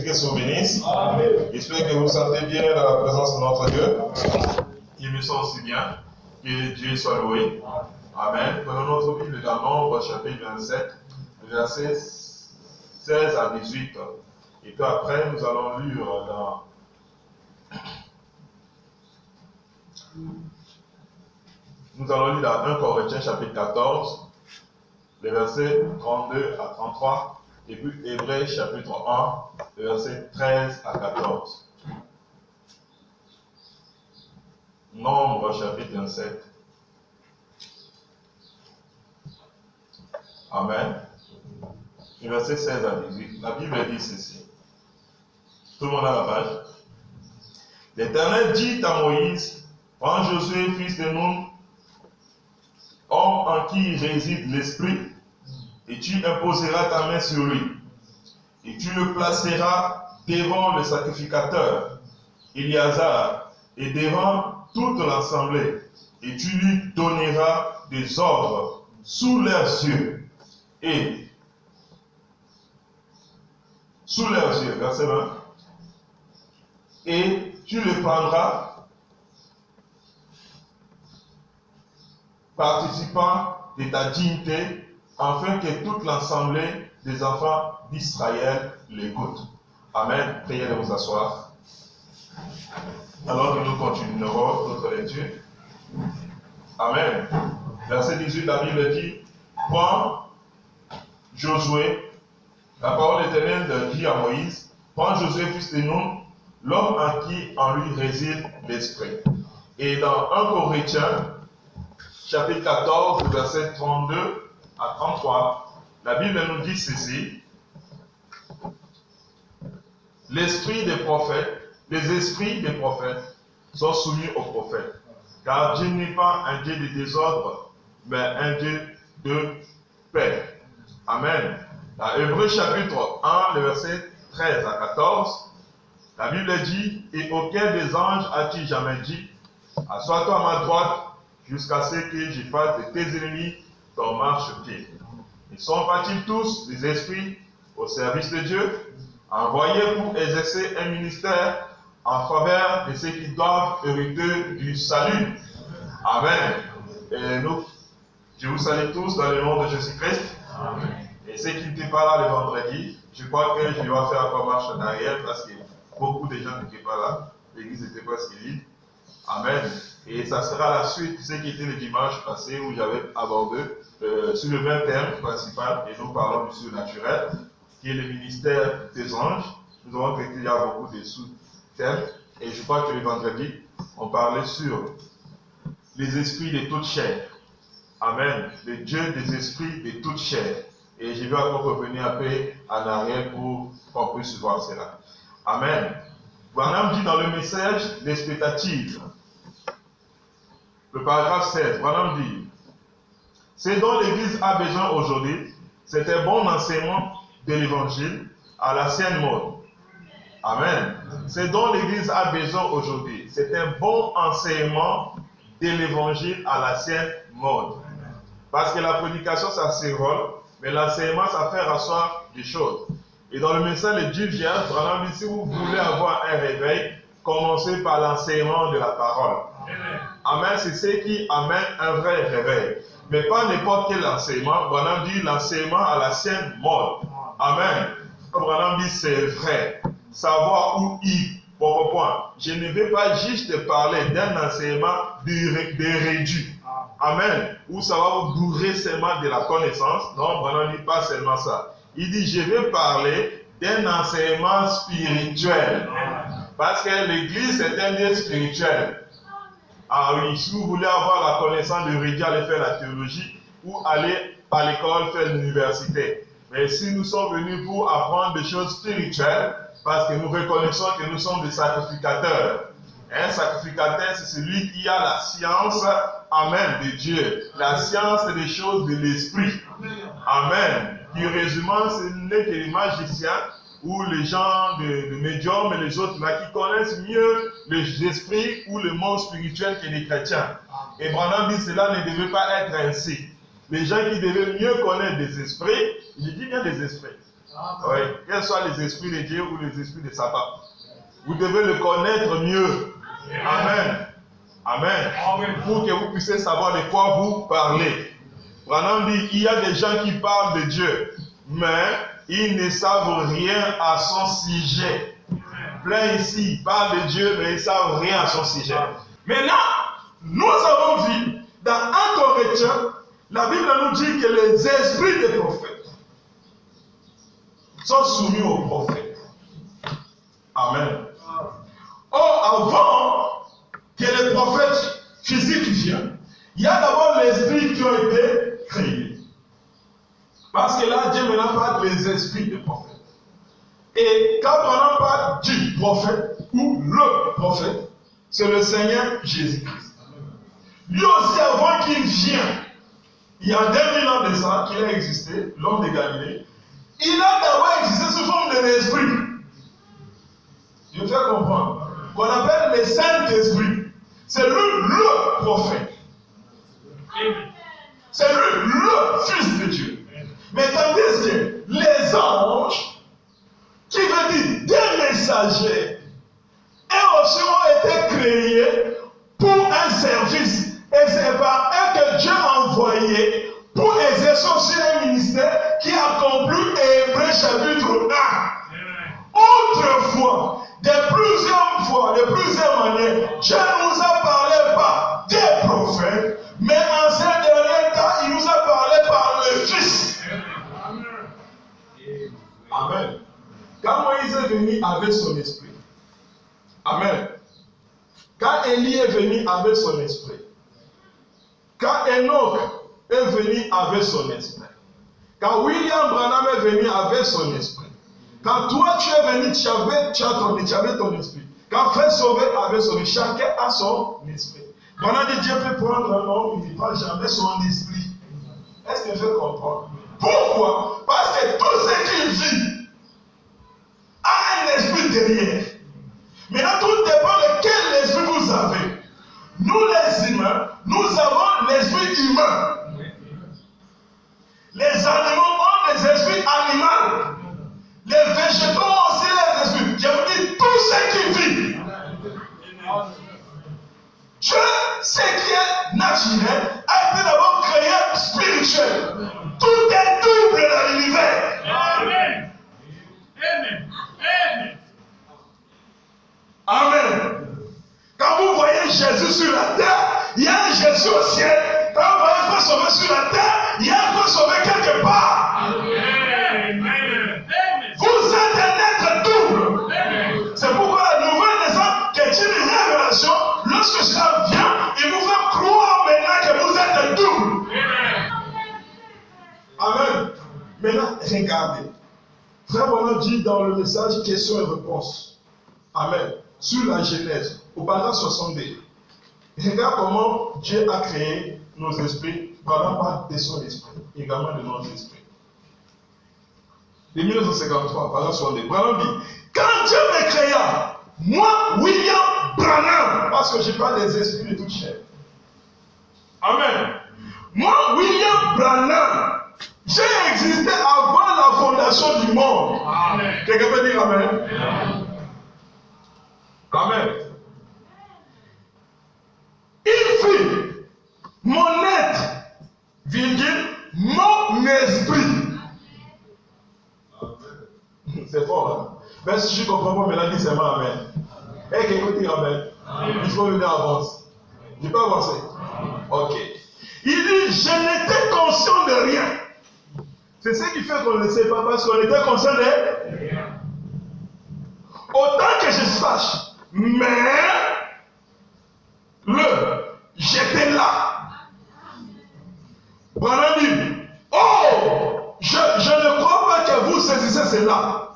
Jésus-Christ vous bénisse. J'espère que vous vous sentez bien dans la présence de notre Dieu. Il me sent aussi bien. Que Dieu soit loué. Amen. Prenons notre Bible dans Nombre chapitre 27, versets 16 à 18. Et puis après, nous allons lire dans Nous allons lire dans 1 Corinthiens chapitre 14, les versets 32 à 33, et puis Hébreux chapitre 1, les versets 13 à 14. Nombre chapitre 27. Amen. Les versets 16 à 18. La Bible dit ceci. Tout le monde a la page. L'Éternel dit à Moïse, prends Josué, fils de Nun, homme en qui réside l'Esprit, et tu imposeras ta main sur lui, et tu le placeras devant le sacrificateur, Éléazar, et devant toute l'assemblée, et tu lui donneras des ordres sous leurs yeux, et sous leurs yeux, verset 20, et tu le prendras participant de ta dignité, afin que toute l'assemblée des enfants d'Israël l'écoute. Amen. Priez de vous asseoir. Alors que nous continuerons notre lecture. Amen. Verset 18, la Bible dit, prends Josué, la parole éternelle dit à Moïse, prends Josué, fils de Nun, l'homme en lui réside l'Esprit. Et dans 1 Corinthiens, chapitre 14, verset 32 à 33, la Bible nous dit ceci. Les esprits des prophètes sont soumis aux prophètes. Car Dieu n'est pas un Dieu de désordre, mais un Dieu de paix. Amen. Dans Hébreux chapitre 1, le verset 13 à 14, la Bible dit, et auquel des anges as-tu jamais dit, assois-toi à ma droite, jusqu'à ce que je fasse de tes ennemis ton marchepied. Ne sont pas-ils tous des esprits au service de Dieu, envoyés pour exercer un ministère en faveur de ceux qui doivent hériter du salut? Amen. Et je vous salue tous dans le nom de Jésus-Christ. Amen. Et ceux qui n'étaient pas là le vendredi, je crois que je vais faire encore marche en arrière parce que beaucoup de gens n'étaient pas là. L'église était presque vide. Amen. Et ça sera la suite de ce qui était le dimanche passé où j'avais abordé sur le même thème principal, et nous parlons du surnaturel, qui est le ministère des anges. Nous avons traité il y a beaucoup de sous-thèmes, et je crois que le vendredi, on parlait sur les esprits de toute chair. Amen. Le Dieu des esprits de toute chair. Et je vais encore revenir un peu en arrière pour qu'on puisse voir cela. Amen. Branham dit dans le message l'expectative, le paragraphe 16, Branham dit, ce dont l'Église a besoin aujourd'hui, c'est un bon enseignement de l'Évangile à l'ancienne mode. Amen. Ce dont l'Église a besoin aujourd'hui, c'est un bon enseignement de l'Évangile à l'ancienne mode. Parce que la prédication, ça se rôle, mais l'enseignement, ça fait rasseoir des choses. Et dans le message de Jules Gérard, Branham dit, si vous voulez avoir un réveil, commencez par l'enseignement de la parole. Amen, c'est ce qui amène un vrai réveil. Mais pas n'importe quel enseignement. Branham dit l'enseignement à l'ancienne mode. Amen. Branham dit c'est vrai. Savoir où il. Point. Je ne vais pas juste parler d'un enseignement de réduit. Amen. Où ça va vous bourrer seulement de la connaissance. Non, Branham dit pas seulement ça. Il dit je vais parler d'un enseignement spirituel. Parce que l'église c'est un lieu spirituel. Ah oui, si vous voulez avoir la connaissance de rédiger, aller faire la théologie ou aller à l'école faire l'université. Mais si nous sommes venus pour apprendre des choses spirituelles, parce que nous reconnaissons que nous sommes des sacrificateurs. Un sacrificateur, c'est celui qui a la science, amen, de Dieu. La science des choses de l'esprit. Amen. Curieusement, ce n'est que les magiciens ou les gens de médiums et les autres là qui connaissent mieux les esprits ou le monde spirituel que les chrétiens. Et Branham dit cela ne devait pas être ainsi. Les gens qui devaient mieux connaître des esprits, je dis bien des esprits, Oui, quels soient les esprits de Dieu ou les esprits de Satan. Vous devez le connaître mieux. Amen. Amen. Pour que vous puissiez savoir de quoi vous parlez. Branham dit, il y a des gens qui parlent de Dieu, mais ils ne savent rien à son sujet. Plein ici, ils parlent de Dieu, mais ils ne savent rien à son sujet. Maintenant, nous avons vu dans 1 Corinthiens, la Bible nous dit que les esprits des prophètes sont soumis aux prophètes. Amen. Or, avant que les prophètes physiques viennent, il y a d'abord les esprits qui ont été créés. Parce que là, Dieu maintenant parle des esprits des prophètes. Et quand on parle du prophète ou le prophète, c'est le Seigneur Jésus-Christ. Lui aussi, avant qu'il vienne, il y a 2000 ans de ça qu'il a existé, l'homme de Galilée, il a d'abord existé sous forme de l'esprit. Je vais faire comprendre. Qu'on appelle le Saint-Esprit. C'est lui le prophète. C'est lui le Fils de Dieu. Mais tandis que les anges, qui veut dire des messagers, eux aussi ont été créés pour un service. Et c'est par eux que Dieu a envoyé pour exercer aussi un ministère qui accomplit Hébreux chapitre 1. Autrefois, de plusieurs manières, Dieu nous a parlé par des prophètes, mais en ces derniers temps, il nous a parlé par le Fils. Amen. Quand Moïse est venu avec son esprit, amen. Quand Élie est venu avec son esprit, quand Enoch est venu avec son esprit, quand William Branham est venu avec son esprit, quand toi tu es venu, tu avais ton esprit. Quand Frère Sauvé avait son esprit, chacun a son esprit. Branham dit Dieu peut prendre un homme, il ne prend jamais son esprit. Est-ce que je comprends? Pourquoi? Parce que tout ce qu'il vit a un esprit derrière. Maintenant, tout dépend de quel esprit vous avez. Nous les humains, nous avons l'esprit humain. Les animaux ont des esprits animaux. Les végétaux ont aussi les esprits. Je vous dis, tout ce qui vit. Dieu, ce qui est naturel, a été d'abord créé spirituel. Tout est double dans l'univers. Amen. Amen. Amen. Amen. Quand vous voyez Jésus sur la terre, il y a un Jésus au ciel. Quand vous voyez un frère sauvé sur la terre, il y a un frère sauvé quelque part. Amen. Vous êtes un être double. C'est pourquoi la nouvelle naissance, qui est une révélation, lorsque cela vient, il vous fait croire maintenant que vous êtes double. Amen. Maintenant, regardez. Frère Bonheur dit dans le message question et réponse. Amen. Sur la Genèse, au paragraphe 62. Regarde comment Dieu a créé nos esprits, par de son esprit, également de notre esprit. De 1953, paragraphe 62. Branham dit, quand Dieu me créa, moi, William Branham, parce que je parle des esprits de toute chair. Amen. Moi, William Branham, j'ai existé avant la fondation du monde. Amen. Quelqu'un peut dire Amen? Amen. Amen. Il fit mon être, virgule, mon esprit. C'est fort, hein? Mais si je comprends pas, maintenant, dis seulement Amen. Et quelqu'un dit Amen. Il faut venir avancer. Je peux avancer? Ok. Il dit, je n'étais conscient de rien. C'est ce qui fait qu'on ne sait pas, parce qu'on était conscient de rien. Autant que je sache. Mais j'étais là. Branham dit, oh, je ne crois pas que vous saisissez cela.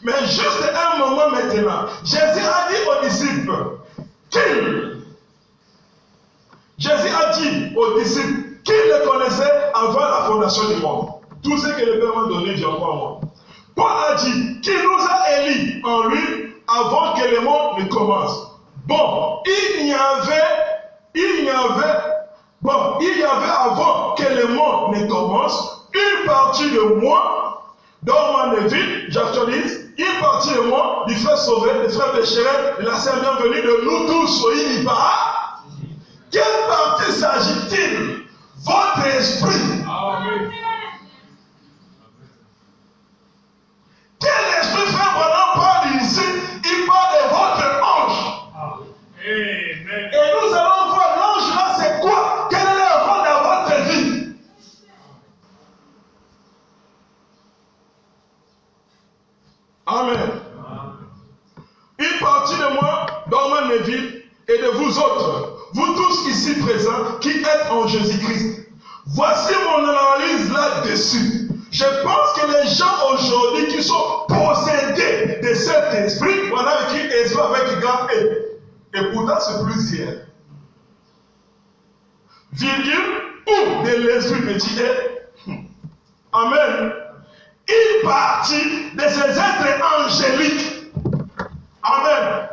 Mais juste un moment maintenant, Jésus a dit aux disciples qu'ils le connaissaient avant la fondation du monde. Tout ce que le Père m'a donné vient pour moi. Paul a dit qu'il nous a élis en lui avant que le monde ne commence. Bon, il y avait avant que le monde ne commence une partie de moi Dans moi ne vit, j'actualise, une partie de moi, du frère sauvé, des frères pécherels, de la sœur bienvenue, de nous tous, soyez pas. Quelle partie s'agit-il? Votre esprit. Amen. Quel esprit, frère Branham parle ici? Il parle de votre ange. Amen. Et nous allons voir l'ange là, c'est quoi? Quel est le rôle dans votre vie? Amen. Une partie de moi, Norman Neville, et de vous autres, vous tous ici présents, qui êtes en Jésus-Christ. Voici mon analyse là-dessus. Je pense que les gens aujourd'hui qui sont possédés de cet esprit, on a écrit esprit avec grand E. Et pourtant c'est plusieurs. Virgule ou de l'esprit petit E. Amen. Une partie de ces êtres angéliques. Amen.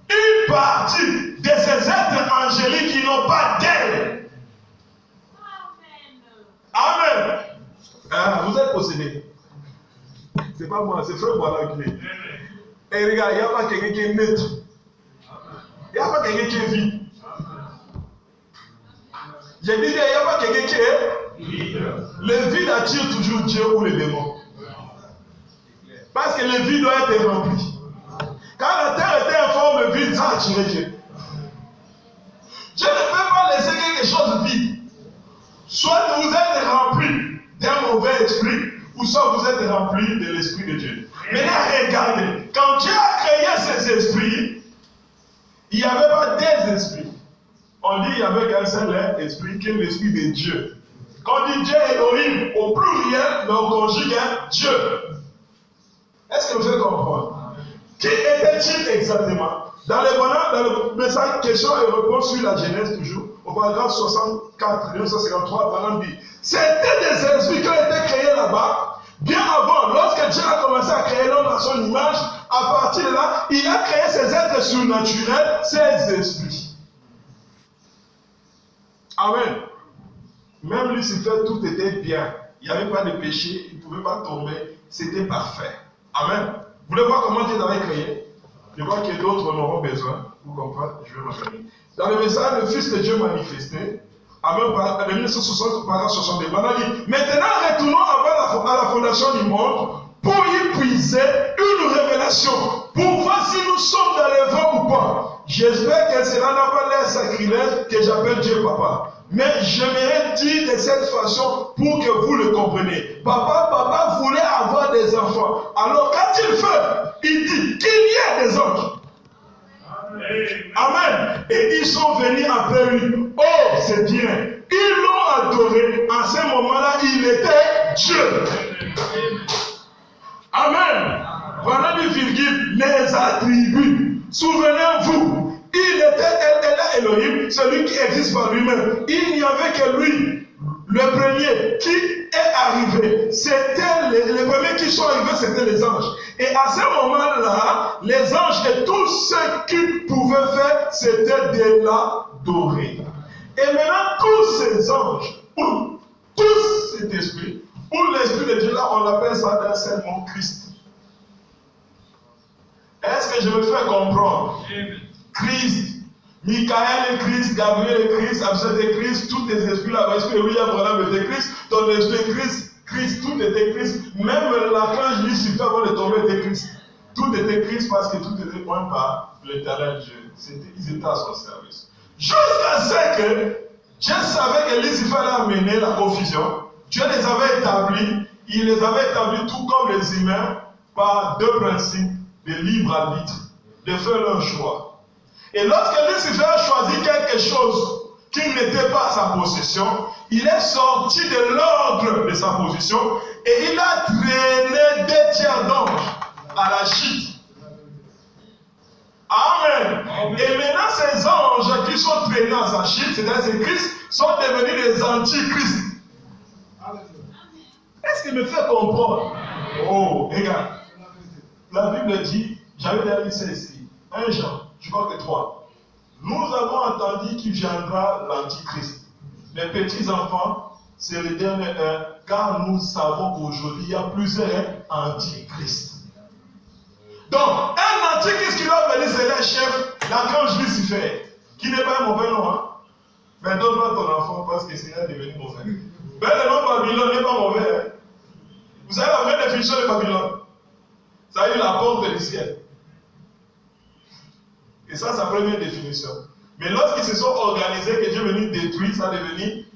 Une partie de ces êtres angéliques qui n'ont pas d'aile. Amen. Ah, vous êtes possédés. C'est pas moi, c'est frère Boileau qui est. Et regarde, il n'y a pas quelqu'un qui est neutre. Il n'y a pas quelqu'un qui est vide. J'ai dit, il n'y a pas quelqu'un qui est. Le vide attire toujours Dieu ou les démons. Parce que le vide doit être rempli. Quand la terre était en forme vide, ça attirait Dieu. Dieu ne peut pas laisser quelque chose vide. Soit vous êtes rempli d'un mauvais esprit, ou soit vous êtes rempli de l'esprit de Dieu. Maintenant, regardez, quand Dieu a créé ces esprits, il n'y avait pas des esprits. On dit qu'il n'y avait qu'un seul esprit, qui est l'esprit de Dieu. Quand on dit Dieu Elohim, au pluriel, mais on conjugue Dieu. Est-ce que vous faites comprendre? Qui était-il exactement? Dans le message question et réponse sur la Genèse toujours, au paragraphe 64, 1953, Branham dit, c'était des esprits qui ont été créés là-bas, bien avant, lorsque Dieu a commencé à créer l'homme à son image, à partir de là, il a créé ces êtres surnaturels, ces esprits. Amen. Même Lucifer, tout était bien. Il n'y avait pas de péché, il ne pouvait pas tomber, c'était parfait. Amen. Vous voulez voir comment Dieu l'avait créé? Je crois que d'autres en auront besoin. Vous comprenez? Je vais m'enfermer. Dans le message, le Fils de Dieu manifesté, Amen, en 1960, paragraphe 62, on a dit, maintenant retournons à la fondation du monde pour y puiser une révélation, pour voir si nous sommes dans le vent ou pas. J'espère que cela n'a pas l'air sacrilège que j'appelle Dieu Papa. Mais j'aimerais dire de cette façon pour que vous le compreniez. Papa voulait avoir des enfants. Alors quand il fait, il dit qu'il y a des anges. Amen. Et ils sont venus après lui. Oh, c'est bien. Ils l'ont adoré. En ce moment-là, il était Dieu. Amen. Voilà du virgule, les attributs. Souvenez-vous, il était Elohim, celui qui existe par lui-même. Il n'y avait que lui, le premier qui est arrivé. C'était les premiers qui sont arrivés, c'était les anges. Et à ce moment-là, les anges et tout ce qu'ils pouvaient faire, c'était de l'adorer. Et maintenant, tous ces anges, ou tous cet esprit, ou l'esprit de Dieu, là, on l'appelle ça d'un seul mot, Christ. Est-ce que je me fais comprendre? Christ. Michael est Christ, Gabriel est Christ, Absent est Christ, tous les esprits là-bas, l'esprit de William Branham était Christ, ton esprit est Christ, tout était Christ, même l'archange Lucifer avant de tomber était Christ. Tout était Christ parce que tout était point par l'éternel Dieu. Ils étaient à son service. Jusqu'à ce que Dieu savait que Lucifer allait amener la confusion. Dieu les avait établis, il les avait établis tout comme les humains par deux principes de libre arbitre, de faire leur choix. Et lorsque Lucifer a choisi quelque chose qui n'était pas à sa possession, il est sorti de l'ordre de sa position et il a traîné des tiers d'anges à la chute. Amen. Et maintenant, ces anges qui sont traînés à sa chute, c'est-à-dire Christ, sont devenus des antichrist. Est-ce qu'il me fait comprendre? Oh, regarde. La Bible dit, j'avais déjà ça ici, 1 Jean, je crois que 3. Nous avons entendu qu'il viendra l'antichrist. Les petits enfants c'est le dernier car nous savons qu'aujourd'hui, il y a plusieurs antichrists. Donc, un antichrist qui doit venir, c'est le chef, l'archange Lucifer, qui n'est pas un mauvais nom. Hein? Mais donne-moi ton enfant parce que c'est devenu mauvais. Mais le nom Babylone n'est pas mauvais. Hein? Vous savez la vraie définition de Babylone? Ça veut dire la porte du ciel. Et ça, c'est la première définition. Mais lorsqu'ils se sont organisés, que Dieu est venu détruire, ça est devenu,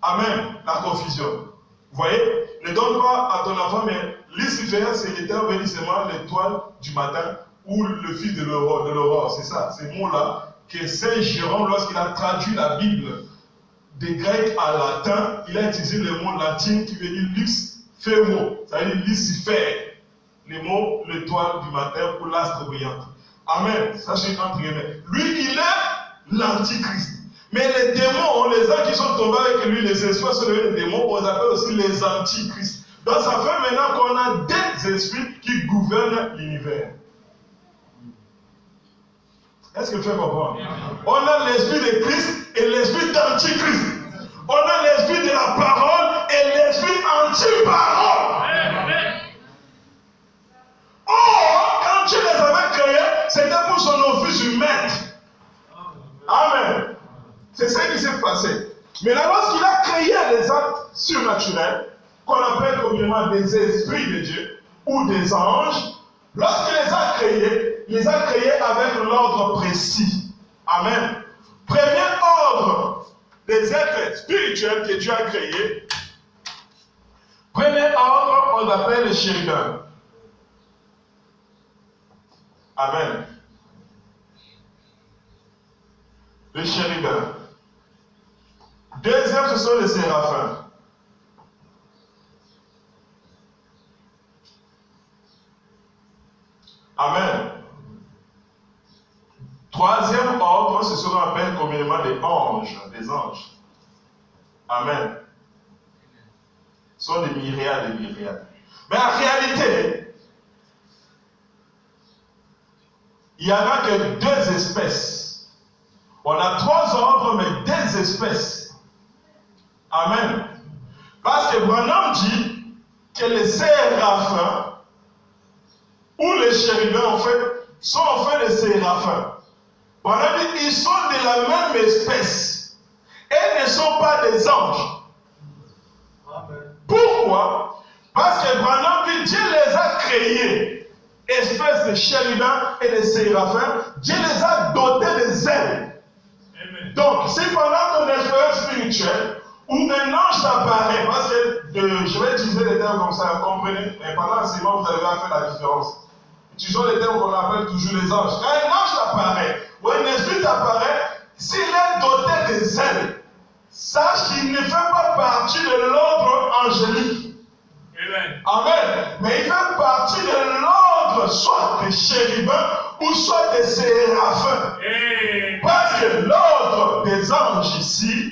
amen, la confusion. Vous voyez? Ne donne pas à ton enfant, mais Lucifer, c'est l'éternellement l'étoile du matin ou le fils de l'aurore. C'est ça, ces mots-là que Saint Jérôme, lorsqu'il a traduit la Bible des Grecs à latin, il a utilisé le mot latin qui veut dire lux féro, ça veut dire Lucifer. Les mots, l'étoile du matin ou l'astre brillant. Amen. Ça, c'est entre guillemets. Lui, il est l'antichrist. Mais les démons, les gens qui sont tombés avec lui, les esprits sont devenus des démons, on les appelle aussi les antichrists. Donc, ça fait maintenant qu'on a des esprits qui gouvernent l'univers. Est-ce que vous faites comprendre? On a l'esprit de Christ et l'esprit d'antichrist. On a l'esprit de la parole et l'esprit anti-parole. Or, quand Dieu les avait créés, c'était pour son office du maître. Amen. C'est ça qui s'est passé. Mais là, lorsqu'il a créé des actes surnaturels, qu'on appelle communément des esprits de Dieu, ou des anges, lorsqu'il les a créés avec l'ordre précis. Amen. Premier ordre des êtres spirituels que Dieu a créés. Premier ordre, on l'appelle les chérubins. Amen. Les chérubins. Deuxième, ce sont les séraphins. Amen. Troisième ordre, c'est ce qu'on appelle communément des anges. Des anges. Amen. Ce sont des myriades et myriades. Mais en réalité, il n'y en a que deux espèces. On a trois ordres, mais deux espèces. Amen. Parce que Branham dit que les séraphins ou les chérubins, en fait, sont en fait des séraphins. Branham dit ils sont de la même espèce et ne sont pas des anges. Amen. Pourquoi? Parce que Branham dit Dieu les a créés, espèces de chérubins et de séraphins. Dieu les a dotés des ailes. Amen. Donc, si pendant ton expérience spirituelle, où un ange t'apparaît, parce que je vais utiliser les termes comme ça, vous comprenez, mais pendant l'enseignement, vous allez faire la différence. Utilisons les termes qu'on appelle toujours les anges. Quand un ange t'apparaît, ou un esprit t'apparaît, s'il est doté des ailes, sache qu'il ne fait pas partie de l'ordre angélique. Amen. Amen. Mais il fait partie de l'ordre soit des chérubins ou soit des séraphins. Amen. Parce que l'ordre des anges ici,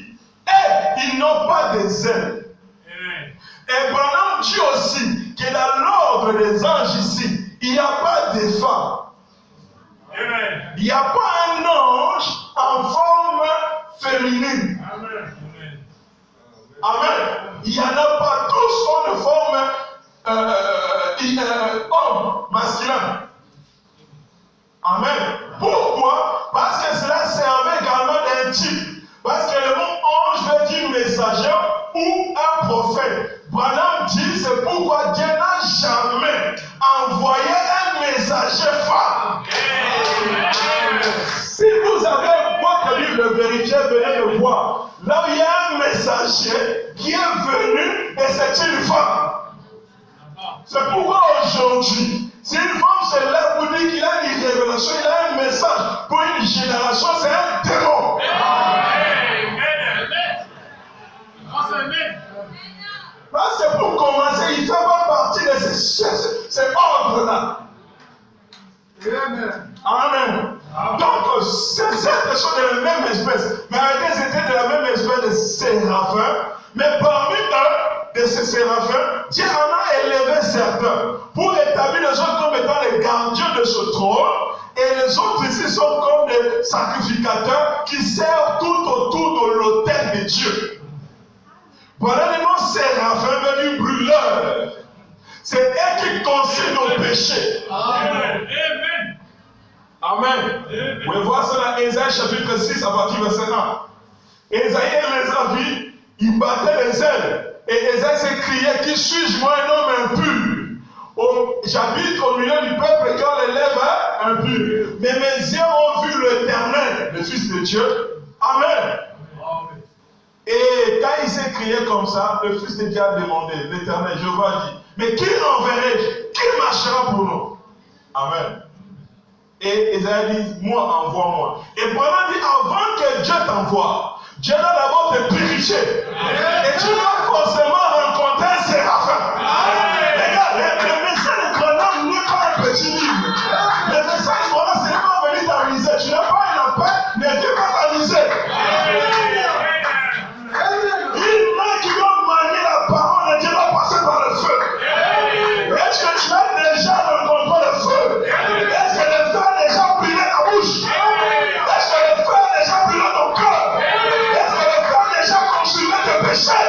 ils n'ont pas des ailes. Amen. Et Branham dit aussi que dans l'ordre des anges ici, il n'y a pas de femmes. Amen. Il n'y a pas un ange en forme féminine. Amen. Amen. Il n'y en a pas tous en forme homme masculin. Amen. Pourquoi? Parce que cela servait également d'un type. Parce que le mot ange veut dire messager ou un prophète. Branham dit, c'est pourquoi Dieu n'a jamais envoyé un messager femme. Si vous avez votre livre, le vérifier, venez le voir. Là, il y a un messager qui est venu et c'est une femme. C'est pourquoi aujourd'hui, si une femme se lève pour dire qu'il a une révélation, il a un message pour une génération, c'est un démon. Parce que pour commencer, il ne fait pas partie de ces ordres-là. Amen. Amen. Donc, ces êtres sont de la même espèce. Mais ils étaient de la même espèce de séraphins. Mais parmi eux, de ces séraphins, Dieu en a élevé certains pour établir les autres comme étant les gardiens de ce trône. Et les autres ici sont comme des sacrificateurs qui servent tout autour de l'autel de Dieu. Parallèlement, séraphins veut dire brûleur. C'est eux qui consument nos péchés. Amen. Amen. Vous pouvez voir ça dans Ésaïe chapitre 6 à partir du verset 1. Ésaïe les a vus, il battait les ailes. Et Ésaïe s'écriait, qui suis-je, moi, un homme impur? J'habite au milieu du peuple qui ont les lèvres impures. Mais mes yeux ont vu l'Éternel, le Fils de Dieu. Amen. Et quand il s'est crié comme ça, le Fils de Dieu a demandé, l'Éternel, Jéhovah dit, mais qui enverrai-je? Qui marchera pour nous? Amen. Et Isaïe dit, moi, envoie-moi. Et Branham dit, avant que Dieu t'envoie, Dieu doit d'abord te purifier. Et tu dois forcément rencontrer un séraphin. Regarde, le message de Branham n'est pas un petit livre. Le message de Branham, ce n'est pas venir t'amuser. Tu n'as pas une appel, mais Dieu va t'amuser. Une main qui doit manier la parole de Dieu va passer par le feu. Est-ce que tu as déjà rencontré le feu? Est-ce que le feu a déjà brûlé ta bouche? Est-ce que le feu a déjà brûlé ton cœur? Est-ce que le feu a déjà consumé tes péchés?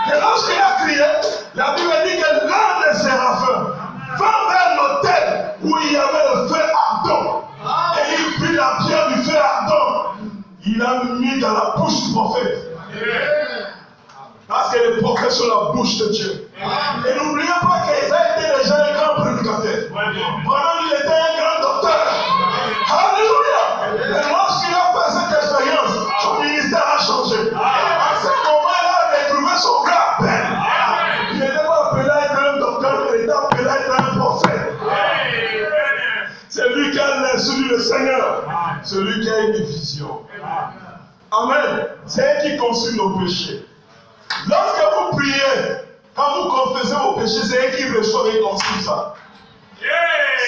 Et lorsqu'il a crié, la Bible dit que l'un des séraphins va vers l'autel où il y avait le feu ardent. Et il prit la pierre du feu ardent. Il l'a mis dans la bouche du prophète. Parce que les prophètes sont la bouche de Dieu. Et n'oubliez pas qu'Ésaïe était déjà un grand prédicateur. Pendant qu'il était un grand docteur. Alléluia. Et lorsqu'il a fait cette expérience, son ministère a changé. À ce moment, il a retrouvé son vrai appel. Il n'était pas appelé à être un docteur, mais il était appelé à être un prophète. C'est lui qui a l'instruit le Seigneur. Celui qui a une vision. Amen. C'est elle qui consume nos péchés. Lorsque vous priez, quand vous confessez vos péchés, c'est elle qui reçoit et consume ça.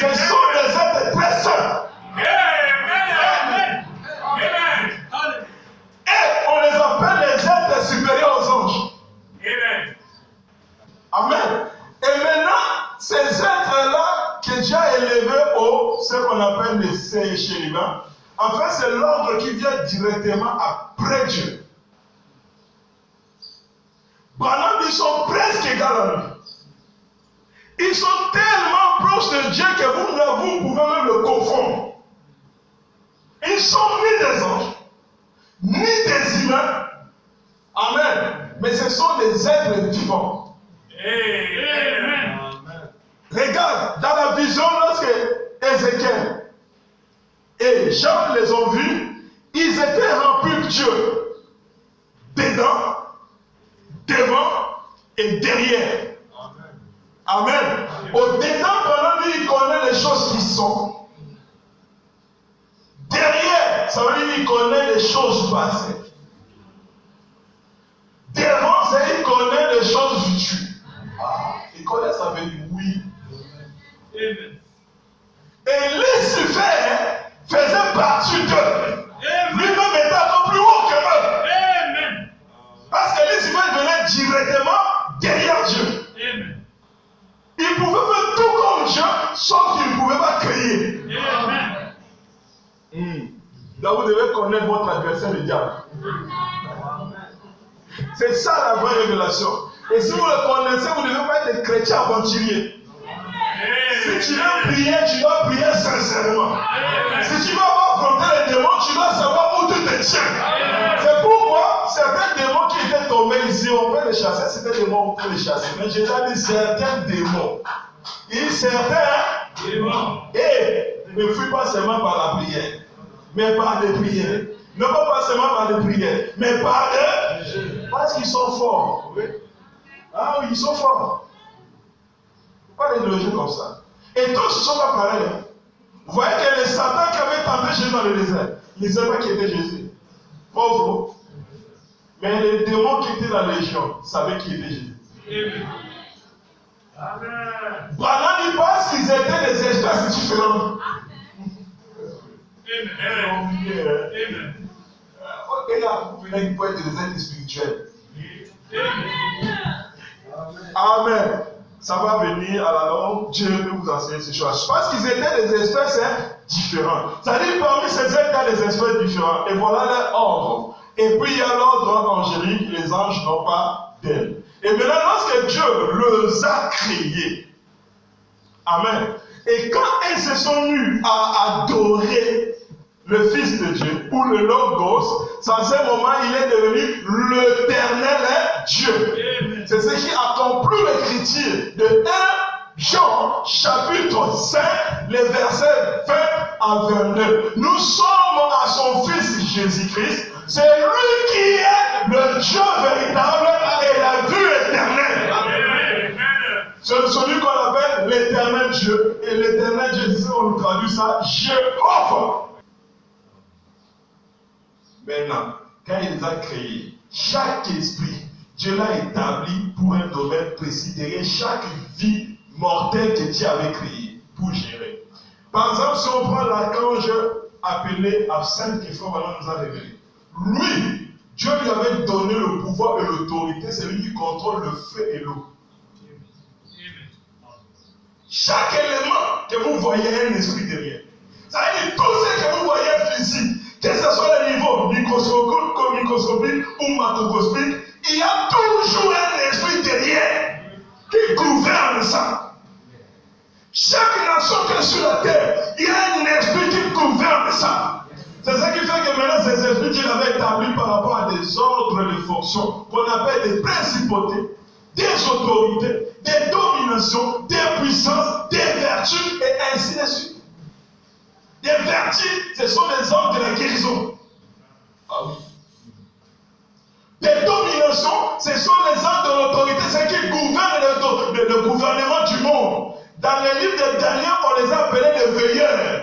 Ce sont des êtres très saints. Et on les appelle les êtres supérieurs aux anges. Amen. Et maintenant, ces êtres-là que Dieu a élevés au, ce qu'on appelle les saints chérubins, en fait, c'est l'ordre qui vient directement après Dieu. Branham, ils sont presque égaux à lui. Ils sont tellement proches de Dieu que vous pouvez même le confondre. Ils sont ni des anges, ni des humains. Amen. Mais ce sont des êtres vivants. Amen. Regarde, dans la vision, lorsque Ézéchiel et Jean les ont vus, ils étaient remplis de Dieu. Dedans, devant et derrière. Amen. Au-dedans, pendant lui, il connaît les choses qui sont. Derrière, ça veut dire qu'il connaît les choses passées. Devant, ça veut dire qu'il connaît les choses futures. Il connaît, ça veut dire oui. Et Lucifer faisait partie d'eux. Lui-même était encore plus haut que eux. Parce que Lucifer venait directement derrière Dieu. Il pouvait faire tout comme Dieu, sauf qu'il ne pouvait pas crier. Donc vous devez connaître votre adversaire, le diable. C'est ça la vraie révélation. Et si vous le connaissez, vous ne devez pas être des chrétiens aventuriers. Si tu veux prier, tu dois prier sincèrement. Si tu veux affronter les démons, tu dois savoir où tu te tiens. C'est pourquoi certains démons qui étaient tombés ici, on peut les chasser. C'était des démons, on peut les chasser. Mais Jésus a dit certains démons. Il dit certains démons. Et ne fuis pas seulement par la prière, mais par des prières. Ne pas seulement par des prières, mais par des. Parce qu'ils sont forts. Ah oui, ils sont forts. Pas les loger comme ça. Et tous ne sont pas pareils. Hein. Vous voyez que les Satan qui avaient tenté Jésus dans le désert, ils ne savaient pas qui était Jésus. Pauvre. Mais les démons qui étaient dans la légion savaient qui était Jésus. Branham dit parce qu'ils étaient des espèces différentes. Amen. Ok, là, vous venez pour être des êtres spirituels. Amen. Ça va venir à la longue. Dieu peut vous enseigner ces choses. Parce qu'ils étaient des espèces différentes. C'est-à-dire parmi ces êtres, il y a des espèces différentes. Et voilà leur ordre. Et puis il y a l'ordre angélique, les anges n'ont pas d'aile. Et maintenant, lorsque Dieu les a créés, amen, et quand ils se sont mis à adorer le Fils de Dieu, ou le Logos, à ce moment, il est devenu l'Éternel Dieu. C'est ce qui accomplit l'écriture de 1 Jean, chapitre 5, les versets 20 à 22. Nous sommes à son Fils Jésus-Christ. C'est lui qui est le Dieu véritable et la vue éternelle. C'est celui qu'on appelle l'éternel Dieu. Et l'éternel Dieu, on traduit ça, Jéhovah. Maintenant, quand il les a créés, chaque esprit, Dieu l'a établi pour un domaine précis, derrière chaque vie mortelle que Dieu avait créée pour gérer. Par exemple, si on prend l'archange appelé Absinthe, qui maintenant nous a révélé, lui, Dieu lui avait donné le pouvoir et l'autorité, c'est lui qui contrôle le feu et l'eau. Chaque élément que vous voyez a un esprit derrière. Ça veut dire tout ce que vous voyez physique, que ce soit le niveau microscopique ou macroscopique, il y a toujours un esprit derrière qui gouverne ça. Chaque nation qui est sur la terre, il y a un esprit qui gouverne ça. C'est ça qui fait que maintenant ces esprits qu'il avait établis par rapport à des ordres de fonction qu'on appelle des principautés, des autorités, des dominations, des puissances, des vertus et ainsi de suite. Des vertus, ce sont les hommes de la guérison. Ah oui. Des dominations, ce sont les hommes de l'autorité, ceux qui gouvernent le gouvernement du monde. Dans les livres de Daniel, on les appelait les veilleurs.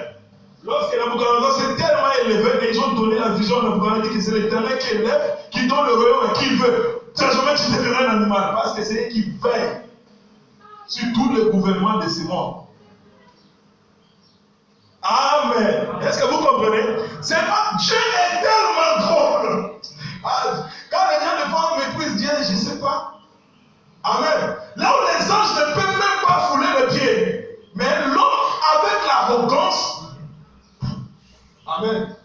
Lorsque Nabucodonosor s'est tellement élevé, et ils ont donné la vision à Nabucodonosor, dit que c'est l'Éternel qui élève, qui donne le royaume et qui veut. Désormais, tu deviendras un animal, parce que c'est lui qui veille sur tout le gouvernement de ce monde. Amen. Est-ce que vous comprenez? C'est pas Dieu est tellement drôle. Quand les gens de fois méprisent Dieu, je ne sais pas. Amen. Là où les anges ne peuvent même pas fouler le pied. Mais l'homme avec l'arrogance. Amen.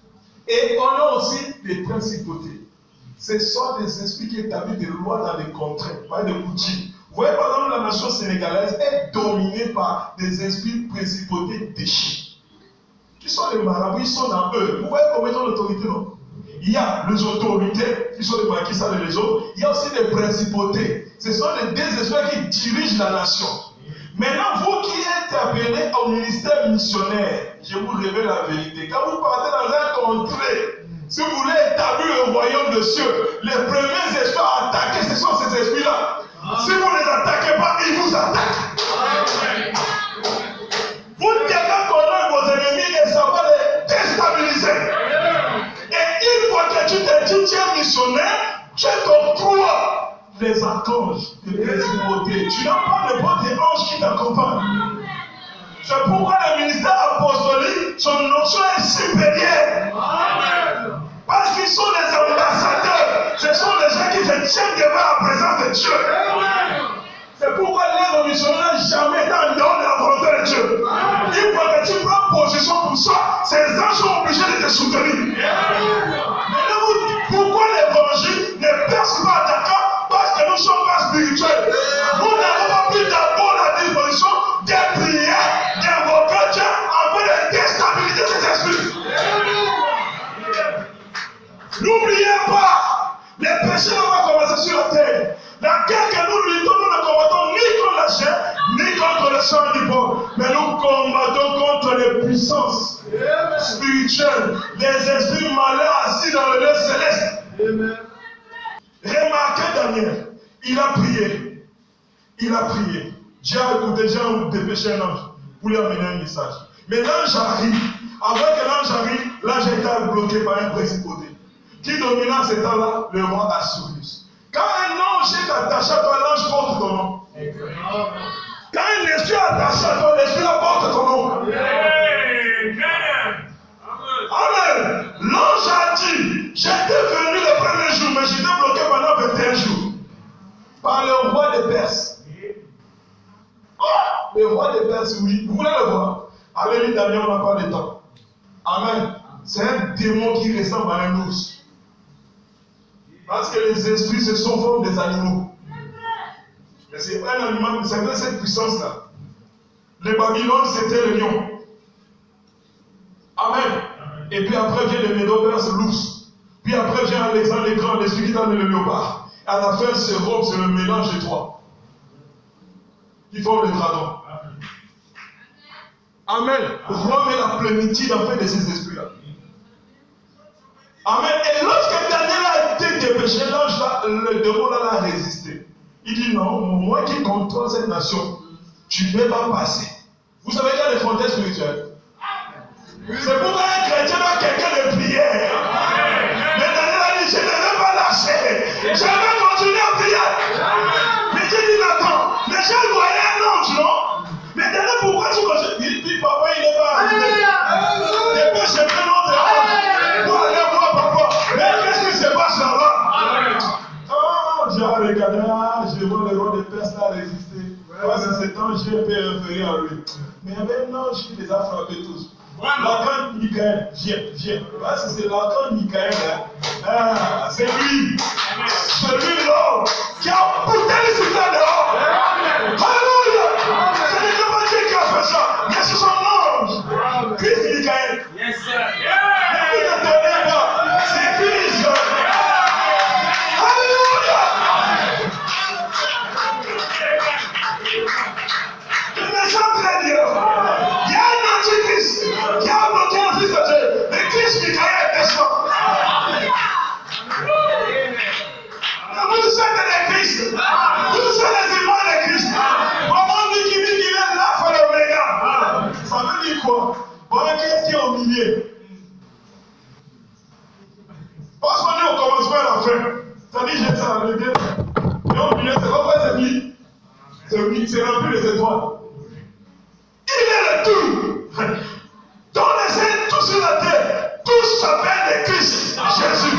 Et on a aussi des principautés. Ce sont des esprits qui établissent des lois dans des contrées, pas des coutumes. Vous voyez par exemple la nation sénégalaise est dominée par des esprits principautés déchets. Qui sont les marabouts, ils sont dans eux. Vous voyez combien ils ont d'autorité, non? Il y a les autorités, qui sont les marquis, ça les autres. Il y a aussi les principautés. Ce sont les deux esprits qui dirigent la nation. Maintenant, vous qui êtes appelés au ministère missionnaire, je vous révèle la vérité. Quand vous partez dans un contrée, si vous voulez établir le royaume de cieux, les premiers esprits à attaquer, ce sont ces esprits-là. Si vous ne les attaquez pas, ils vous attaquent. Vous devez connaître vos ennemis et savoir les déstabiliser. Et une fois que tu te dis tu es missionnaire, tu t'octroies les archanges, les principautés. Tu n'as pas de des anges qui t'accompagnent. C'est pourquoi le ministère apostolique, son notion est supérieure. Parce qu'ils sont les ambassadeurs. Ce sont les gens qui se tiennent devant la présence de Dieu. C'est pourquoi l'œuvre missionnaire jamais été en dehors de la volonté de Dieu. Une fois que tu prends position pour ça, ces anges sont obligés de te soutenir. Mais pourquoi l'évangile ne perce pas attaquant? Parce que nous ne sommes pas spirituels. Nous n'avons pas pris d'abord la disposition de prier, d'invoquer Dieu afin de déstabiliser ces esprits. N'oubliez pas, les péchés n'ont pas commencé sur la terre. La guerre que nous luttons, nous ne combattons ni contre la chair, ni contre le sang du peuple, mais nous combattons contre les puissances spirituelles, les esprits malins assis dans le lieu céleste. Amen. Remarquez Daniel, il a prié. Il a prié. Dieu a écouté, Dieu a dépêché un ange pour lui amener un message. Mais l'ange arrive. Avant que l'ange arrive, l'ange était bloqué par un principauté. Qui domina à ce temps-là? Le roi Assurus. Quand un ange est attaché à toi, l'ange porte ton nom. Quand un esprit est attaché à toi, l'esprit porte ton nom. Amen. L'ange a dit, j'étais venu le premier jour, mais j'étais bloqué pendant 21 jours. Par le roi des Perses. Oh, le roi des Perses, oui. Vous voulez le voir? Allez, lire Daniel, on n'a pas de temps. Amen. C'est un démon qui ressemble à un ours. Parce que les esprits se sont formes des animaux. Mais c'est un animal, c'est vrai cette puissance-là. Les Babylone, c'était le lion. Amen. Et puis après vient le Médo-Perse, l'ours. Puis après vient Alexandre le Grand, celui qui donne le léopard. À la fin, c'est Rome, c'est le mélange des trois. Qui forment le dragon. Amen. Rome est la plénitude en fait de ces esprits-là. Amen. Et lorsque Daniel a été dépêché, l'ange là, le démon là a résisté. Il dit non, moi qui contrôle cette nation, tu ne peux pas passer. Vous savez qu'il y a des frontières spirituelles. C'est pourquoi un chrétien a quelqu'un de prière. Mais Daniel a dit, je ne vais pas lâcher. Je vais continuer à prier. Mais Dieu dit, attends, mais j'ai voyé un ange, non? Mais Daniel, pourquoi tu continues? Il dit, papa, il n'est pas arrivé. Depuis, j'ai pris l'autre ange. Pour aller voir papa. Mais qu'est-ce qui se passe là-bas? Oh, j'ai regardé, je vois le roi de Perse là résister. Parce que cet ange, j'ai fait référer à lui. Mais il y avait un ange qui les a frappés tous. L'archange Michael, viens. Parce que c'est l'archange Michael, hein. C'est lui. C'est lui là qui a poussé les citoyens dehors. Alléluia. Ce n'est pas Dieu qui a fait ça, mais c'est son ange. Christ Michael. Yes, sir. Ne vous étonnez pas, c'est Christ. Alléluia. Je me sens très bien. Il y a un antichrist qui a bloqué le fils de Dieu. Le Christ Michael descend. Vous êtes les Christ. Vous êtes les images de Christ. Comment dit qu'il dit qu'il est l'alpha et l'oméga? Ça veut dire quoi? Voilà qu'est-ce qui est au milieu. Parce qu'on est au commencement et à la fin. Ça dit j'ai ça, le Dieu. Et au milieu, c'est quoi c'est lui? C'est rempli les étoiles. Il est le tout. Dans les ailes, tout sur la terre, tous s'appellent le Christ, Jésus.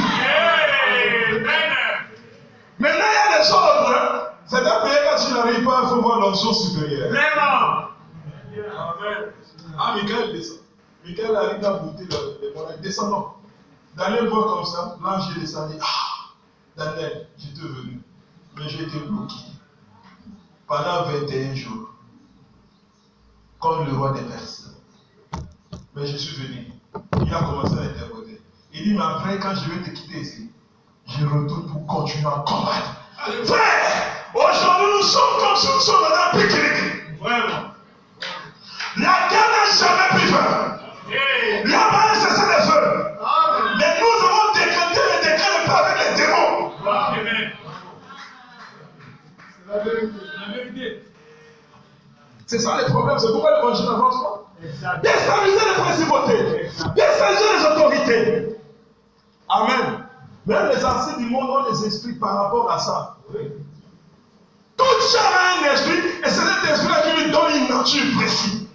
Maintenant, il y a des ordres. Hein? C'est un pays quand tu n'arrives pas, il faut voir l'onction supérieure. Vraiment. Ah, Michael descend. Michael arrive à bouter les mollets. Descendons. Daniel voit comme ça, l'ange est descendu. Ah, Daniel, j'étais venu, mais j'ai été bloqué pendant 21 jours, comme le roi des Perses. Mais je suis venu. Il a commencé à interroger. Il dit, mais après, quand je vais te quitter ici, je retourne pour continuer à combattre. Frère, aujourd'hui nous sommes comme si nous sommes dans un pique-nique. Vraiment. La guerre n'a jamais pris fin. La main a cessé le feu. Mais nous avons décrété le décret de paix avec les démons. C'est la vérité. C'est ça le problème, c'est pourquoi l'évangile n'avance pas. Déstabiliser les principautés, déstabiliser les autorités. Amen. Même les anciens du monde ont des esprits par rapport à ça. Toute chair a un esprit, et c'est cet esprit-là qui lui donne une nature précise.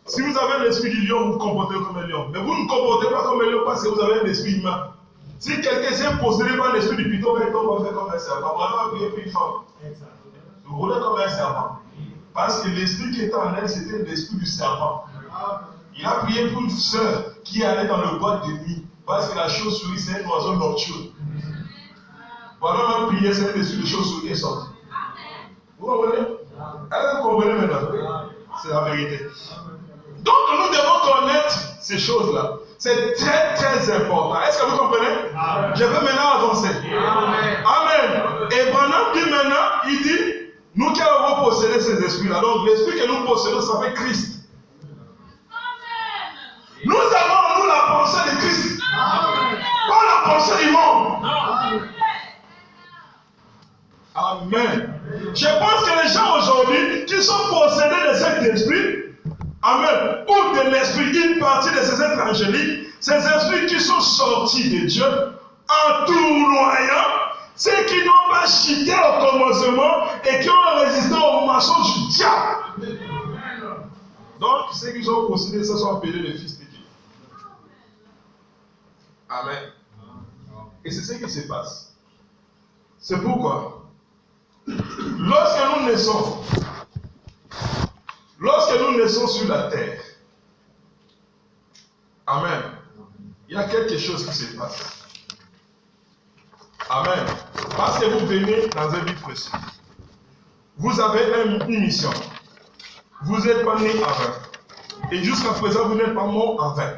Si vous avez l'esprit du lion, vous vous comportez comme un lion. Mais vous ne comportez pas comme un lion parce que vous avez un esprit humain. Si quelqu'un s'est possédé par l'esprit du python, on va faire comme un serpent. On va prier pour une femme. Vous roulez comme un serpent. Parce que l'esprit qui était en elle, c'était l'esprit du serpent. Il a prié pour une sœur qui allait dans le bois de nuit. Parce que la chauve-souris, c'est un oiseau nocturne. Voilà, on a prié, c'est un esprit de chauve-souris qui est sorti. Vous comprenez? Est-ce que vous comprenez maintenant? C'est la vérité. Donc nous devons connaître ces choses-là. C'est très très important. Est-ce que vous comprenez? Amen. Je veux maintenant avancer. Amen. Amen. Et Branham dit maintenant, il dit, nous qui avons possédé ces esprits-là. Donc l'esprit que nous possédons s'appelle Christ. Amen. Nous avons nous la pensée de Christ. Amen. Pas la pensée du monde. Amen. Je pense que les gens aujourd'hui qui sont possédés de cet esprit, amen, ou de l'esprit, une partie de ces êtres angéliques, ces esprits qui sont sortis de Dieu, en tournoyant, ceux qui n'ont pas chuté au commencement et qui ont résisté au mensonge du diable. Donc, ceux qui sont possédés, ce sont appelés les fils de Dieu. Amen. Et c'est ce qui se passe. C'est pourquoi, lorsque nous naissons sur la terre, amen, il y a quelque chose qui se passe. Amen. Parce que vous venez dans un but précis. Vous avez une mission. Vous n'êtes pas né en vain. Et jusqu'à présent, vous n'êtes pas mort en vain.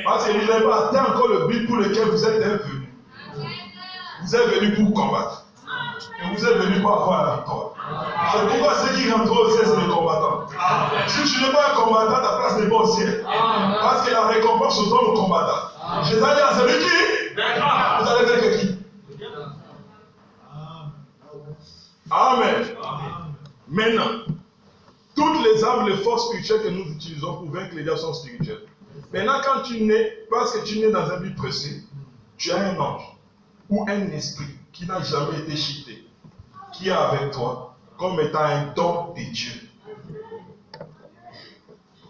Parce que vous n'avez pas atteint encore le but pour lequel vous êtes venu. Vous êtes venu pour combattre. Et vous êtes venu pour avoir la victoire. C'est pourquoi ceux qui rentrent au ciel, c'est les combattants. Si tu n'es pas un combattant, ta place n'est pas au ciel. Parce que la récompense se donne aux combattants. Je vais dire à celui qui. Vous allez dire que qui? Amen. Maintenant, toutes les armes, les forces spirituelles que nous utilisons pour vaincre les garçons spirituels. Maintenant, quand tu nais, parce que tu nais dans un but précis, tu as un ange ou un esprit qui n'a jamais été cheaté, qui est avec toi, comme étant un don de Dieu.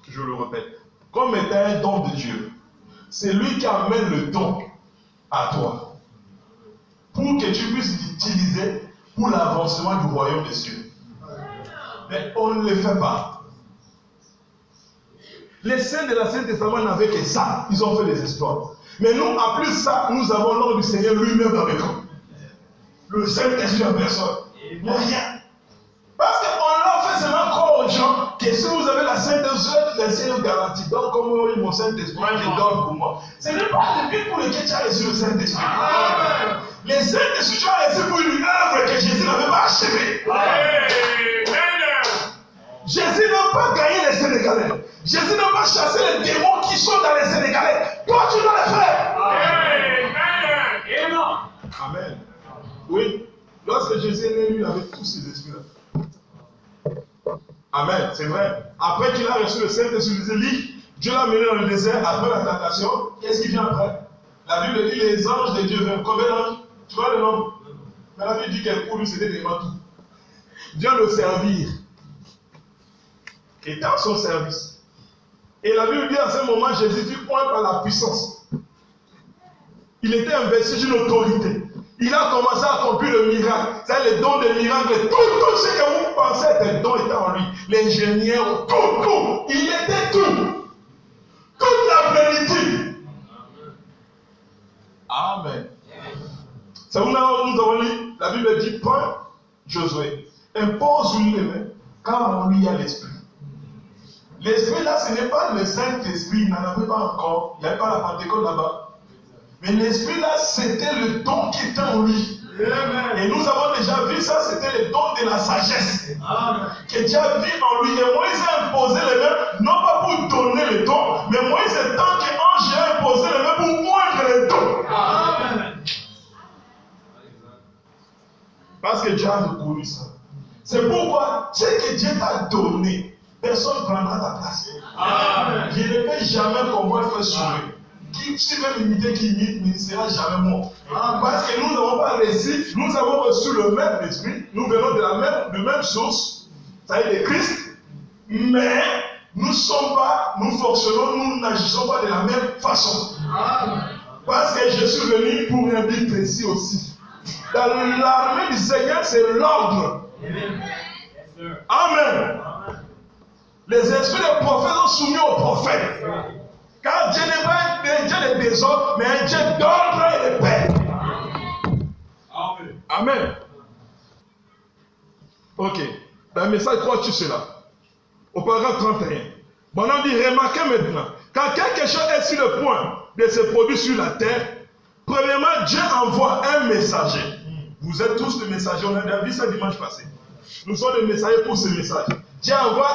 Je le répète, comme étant un don de Dieu. C'est lui qui amène le don à toi, pour que tu puisses l'utiliser pour l'avancement du royaume des cieux. Mais on ne le fait pas. Les saints de l'Ancien Testament n'avaient que ça. Ils ont fait des exploits. Mais nous, en plus de ça, nous avons l'ordre du Seigneur lui-même avec nous. Le Saint-Esprit en personne. Mais rien. Parce qu'on leur fait seulement croire aux gens que si vous avez la Sainte-Esprit, le Seigneur garantit. Donc, comme mon Saint-Esprit qui donne pour moi, ce n'est pas le but pour lequel tu as reçu le Saint-Esprit. Le Saint-Esprit, tu as reçu pour une œuvre que Jésus n'avait pas achevée. Jésus n'a pas gagné les Sénégalais. Jésus n'a pas chassé les démons qui sont dans les Sénégalais. Toi, tu dois le faire. Amen. Oui. Lorsque Jésus est né, lui, il avait tous ces esprits-là. Amen. C'est vrai. Après qu'il a reçu le Saint-Esprit, Dieu l'a mené dans le désert après la tentation. Qu'est-ce qui vient après? La Bible dit les anges de Dieu viennent. Combien d'anges? Tu vois le nombre? Mais la Bible dit que pour lui, c'était des matous. Dieu le servir. Et dans son service. Et la Bible dit à ce moment, Jésus fut point par la puissance. Il était investi d'une autorité. Il a commencé à accomplir le miracle. C'est les dons des miracles. Tout ce que vous pensez être don était en lui. L'ingénieur, tout. Il était tout. Toute la plénitude. Amen. C'est où nous avons lu, la Bible dit, point Josué. Impose-lui les mains, car en lui il y a l'esprit. L'esprit là, ce n'est pas le Saint-Esprit, il n'en avait pas encore. Il n'y avait pas la Pentecôte là-bas. Mais l'esprit là, c'était le don qui était en lui. Et nous avons déjà vu ça, c'était le don de la sagesse. Que Dieu a vu en lui. Et Moïse a imposé les mains, non pas pour donner le don, mais Moïse, en tant qu'ange, a imposé les mains pour moindre le don. Parce que Dieu a reconnu ça. C'est pourquoi ce que Dieu t'a donné, personne ne prendra ta place. Je ne vais jamais qu'on va faire sauver. Si même imiter qui imite, mais il ne sera jamais mort. Parce que nous n'avons pas réussi, nous avons reçu le même esprit, nous venons de la même source, c'est-à-dire de Christ, mais nous fonctionnons, nous n'agissons pas de la même façon. Parce que je suis venu pour un but précis aussi. Dans l'armée du Seigneur, c'est l'ordre. Amen. Les esprits des prophètes sont soumis aux prophètes. Car Dieu n'est pas un Dieu de désordre, mais un Dieu d'ordre et de paix. Amen. Ok. Dans le message, crois-tu cela? Au paragraphe 31. Bon, on dit, remarquez maintenant, quand quelque chose est sur le point de se produire sur la terre, premièrement, Dieu envoie un messager. Vous êtes tous des messagers, on a déjà vu ça dimanche passé. Nous sommes des messagers pour ce message. Dieu envoie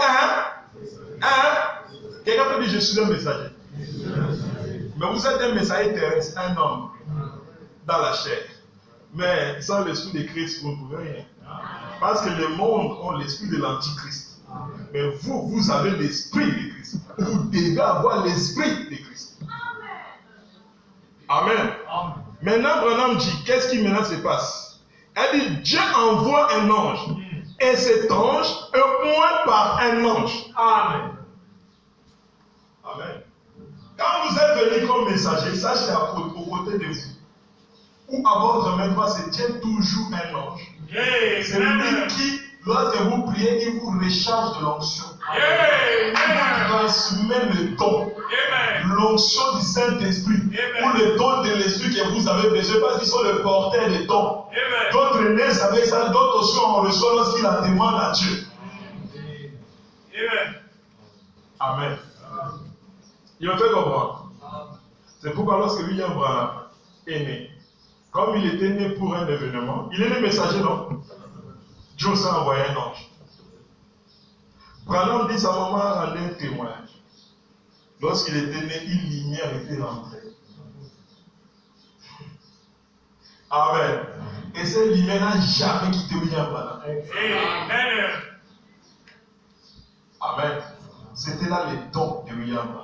quelqu'un peut dire, je suis un messager. Mais vous êtes un messager terrestre, un homme, dans la chair. Mais sans l'esprit de Christ, vous ne pouvez rien. Parce que le monde a l'esprit de l'antichrist. Mais vous avez l'esprit de Christ. Vous devez avoir l'esprit de Christ. Amen. Maintenant, Branham dit, qu'est-ce qui maintenant se passe? Elle dit, Dieu envoie un ange. Et cet ange est oint par un ange. Amen. Amen. Quand vous êtes venu comme messager, sachez aux côtés de vous, ou à votre main droite, se tient toujours un ange. C'est lui qui, lorsque vous priez, il vous recharge de l'onction. transmet le don, l'onction du Saint-Esprit, ou le don de l'Esprit que vous avez besoin, parce qu'ils sont le porteur des dons. D'autres naissent avec ça, d'autres aussi on reçoit lorsqu'ils la demandent à Dieu. Amen. Il me fait comprendre. C'est pourquoi lorsque William Branham est né, comme il était né pour un événement, il est né messager, non? Dieu s'est envoyé un ange. Branham dit sa maman rendait un témoignage. Lorsqu'il était né, une lumière était rentrée. Amen. Et cette lumière n'a jamais quitté William Branham. Amen. C'était là les dons de William Branham.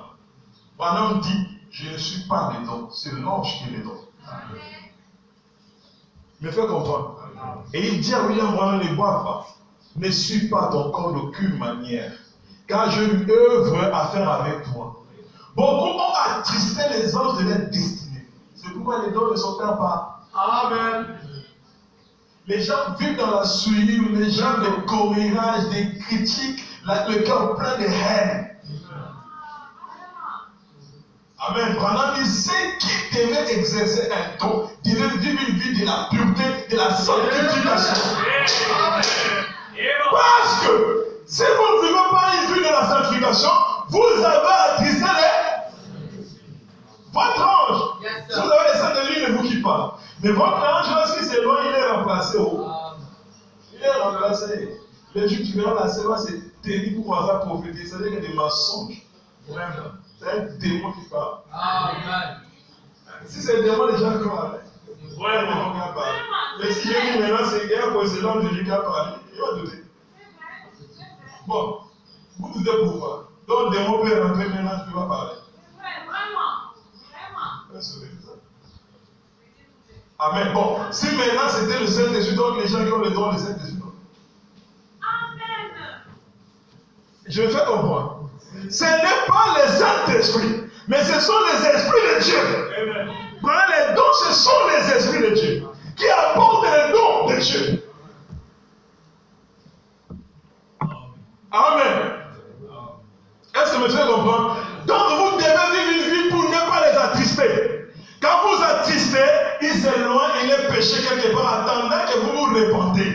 Branham dit, je ne suis pas les dons, c'est l'ange qui les donne. Me fait comprendre. Et il dit à William Branham, ne bois pas, ne suis pas ton corps d'aucune manière, car je lui œuvre à faire avec toi. Beaucoup ont attristé les anges de leur destinée. C'est pourquoi les dons ne s'opèrent pas. Amen. Les gens vivent dans la souillure, les gens des commérages, des critiques, le cœur plein de haine. Amen. Branham dit, c'est qui devait exercer un don, devait vivre une vie de la pureté, de la sanctification. Parce que si vous ne vivez pas une vie de la sanctification, vous avez attristé votre ange. Vous avez les saints de lui, ne vous quitte pas. Mais votre ange, lorsqu'il s'éloigne, il est remplacé. Il est remplacé. Les jours qui verront la séance, c'est terrible pour pouvoir prophétiser. C'est-à-dire qu'il y a des mensonges. C'est un démon qui parle. Amen. Si c'est un démon, les gens croient. Mais si j'ai dit maintenant, c'est un précédent de Dieu qui a parlé, il va douter. Bon, vous doutez pourquoi. Donc le démon peut rentrer maintenant, tu vas parler. Amen. Bon, si maintenant c'était le Saint-Esprit, donc les gens qui ont le don du Saint-Esprit. Amen. Je me fais comprendre. Ce n'est pas le Saint-Esprit, mais ce sont les esprits de Dieu. Amen. Les dons, ce sont les esprits de Dieu qui apportent les dons de Dieu. Amen. Est-ce que vous me faites comprendre? Donc vous devez vivre une vie pour ne pas les attrister. Quand vous attristez, ils s'éloignent et les péchés quelque part attendant que vous vous répandez.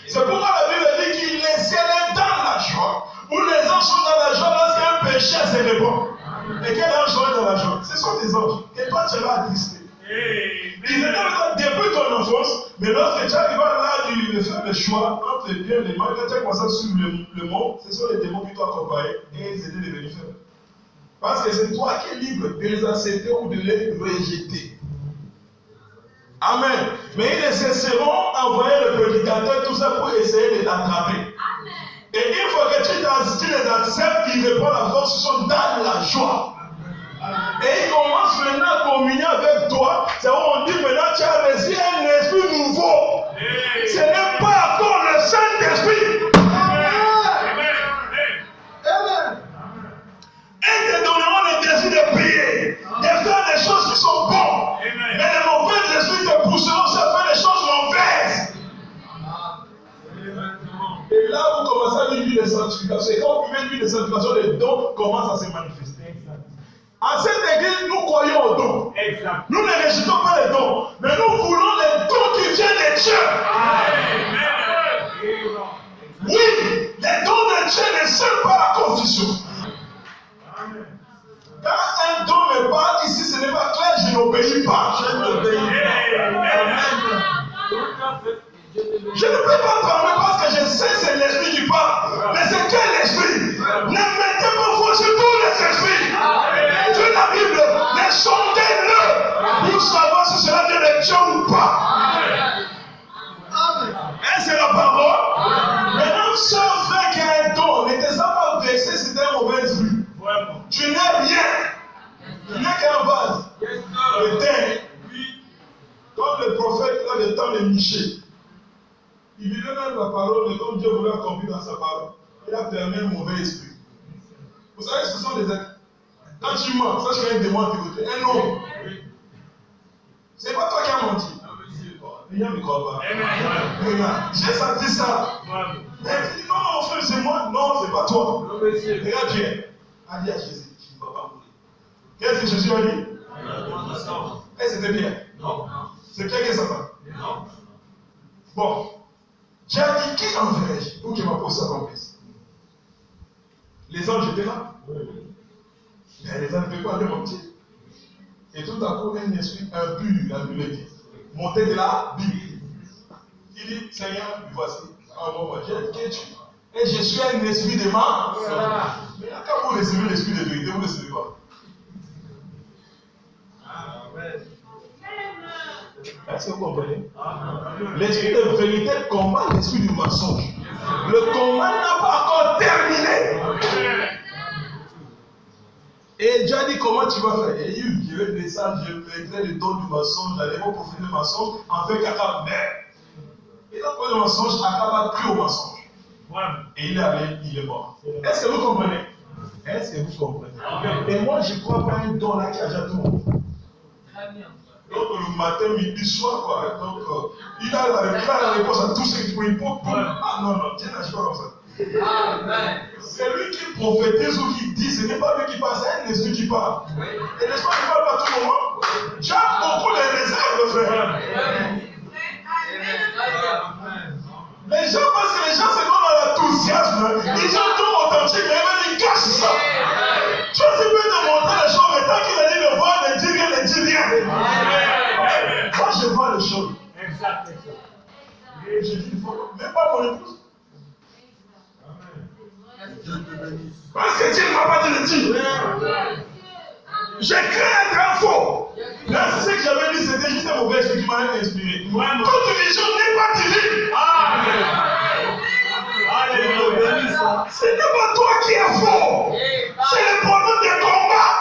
C'est pourquoi la Bible dit qu'il les est dans la joie. Où les anges sont dans la joie lorsqu'un péché se répand. Et quel ange sont dans la joie? Ce sont des anges. Et toi, tu vas attrister. Ils étaient là depuis ton enfance, mais lorsque tu arrives là, tu faire le choix entre le bien et le mal. Quand tu as commencé à suivre le monde, ce sont les démons qui t'ont accompagné et ils étaient devenus faibles. Parce que c'est toi qui es libre de les accepter ou de les rejeter. Amen. Mais ils cesseront d'envoyer le prédicateur, tout ça pour essayer de t'attraper. Et une fois que tu les acceptes, ils répondent à force, ils sont dans la joie. Et ils commencent maintenant à communier avec toi. C'est où on dit maintenant tu as reçu un esprit nouveau. Ce n'est pas encore le Saint-Esprit. Amen. Et te donneront le désir de prier, de faire des choses qui sont bonnes. Mais les mauvais esprits te pousseront à faire des choses mauvaises. Et là, vous commencez à vivre une vie de sanctification. Et quand vous vivez une vie de sanctification, les dons commencent à se manifester. À cette église, nous croyons aux dons. Nous ne rejetons pas les dons, mais nous voulons les dons qui viennent de Dieu. Oui, les dons de Dieu ne servent pas à la confusion. Quand un don me parle, ici ce n'est pas clair, je n'obéis pas. Je n'obéis pas. Je ne peux pas trembler parce que je sais que c'est l'esprit qui parle. Mais c'est quel esprit? Ne mettez pas foi sur tous les esprits. Dieu la Bible, les sondez-le pour savoir si cela vient de Dieu ou pas. Et c'est la parole. Maintenant, ce frère qui a un don, ne te pas vexé, c'est un mauvais esprit. Tu n'es rien. Tu n'es qu'un vase. Le thé. Comme le prophète, là, le temps de Michée. Il vivait même la parole, et comme Dieu voulait accomplir dans sa parole, il a permis un mauvais esprit. Vous savez, ce sont des êtres. Quand tu mens, sache qu'il y a un démon qui côté. Un homme. Ce n'est pas toi qui as menti. Les gens ne croient pas. Regarde, j'ai senti ça. Mais non, frère, c'est moi, non, c'est pas toi. Non, monsieur. Regarde Pierre. A dit à Jésus, tu ne vas pas mourir. Qu'est-ce que Jésus a dit? Est-ce que c'était Pierre? Non. C'est Pierre qui est Satan. Non. Bon. J'ai dit, qui enverrai-je pour qu'il m'appose sa promesse? Les anges étaient là. Mais les anges ne peuvent pas aller monter. Et tout à coup, un esprit impur, la Bible dit, montait de la Bible. Il dit, Seigneur, voici, en moment, j'ai tué. Et je suis un esprit de mort. Mais quand vous recevez l'esprit de vérité, vous ne recevez pas. Est-ce que vous comprenez? L'esprit de vérité combat l'esprit du mensonge. Le combat n'a pas encore terminé. Et Dieu a dit comment tu vas faire? Et il veut des ça, je mettrai le don du mensonge, j'allais vous profiter du mensonge, en fait qu'Akab meurt. Et donc le mensonge, Akab a cru au mensonge. Et il est allé, il est mort. Est-ce que vous comprenez? Est-ce que vous comprenez? Et moi je crois pas un don là qui a déjà tout le monde. Donc le matin, midi, soir, quoi. Donc il a la réponse à tout ce qu'il faut. Ah non, non, Dieu n'agit pas comme ça. Amen. C'est lui qui prophétise ou qui dit, ce n'est pas lui qui parle, c'est un esprit qui parle. Et l'esprit ne parle pas à tout moment. J'ai beaucoup de réserves, frère. Les gens pensent que les gens se donnent à l'enthousiasme. Ils ont tout authentique, mais ils cachent ça. Je suis venu te montrer les choses, mais tant qu'il a dit de voir, ne dis rien, ne dis rien. Moi, je vois les choses. Exact. Et je dis, il faut même pas mon épouse. Parce que Dieu ne m'a pas dit de dire. J'ai créé un grand faux. Là, c'est ce que j'avais dit, c'était juste un mauvais esprit qui m'a inspiré. Toute vision n'est pas divine. Ce n'est pas toi qui es faux. C'est le problème des combats.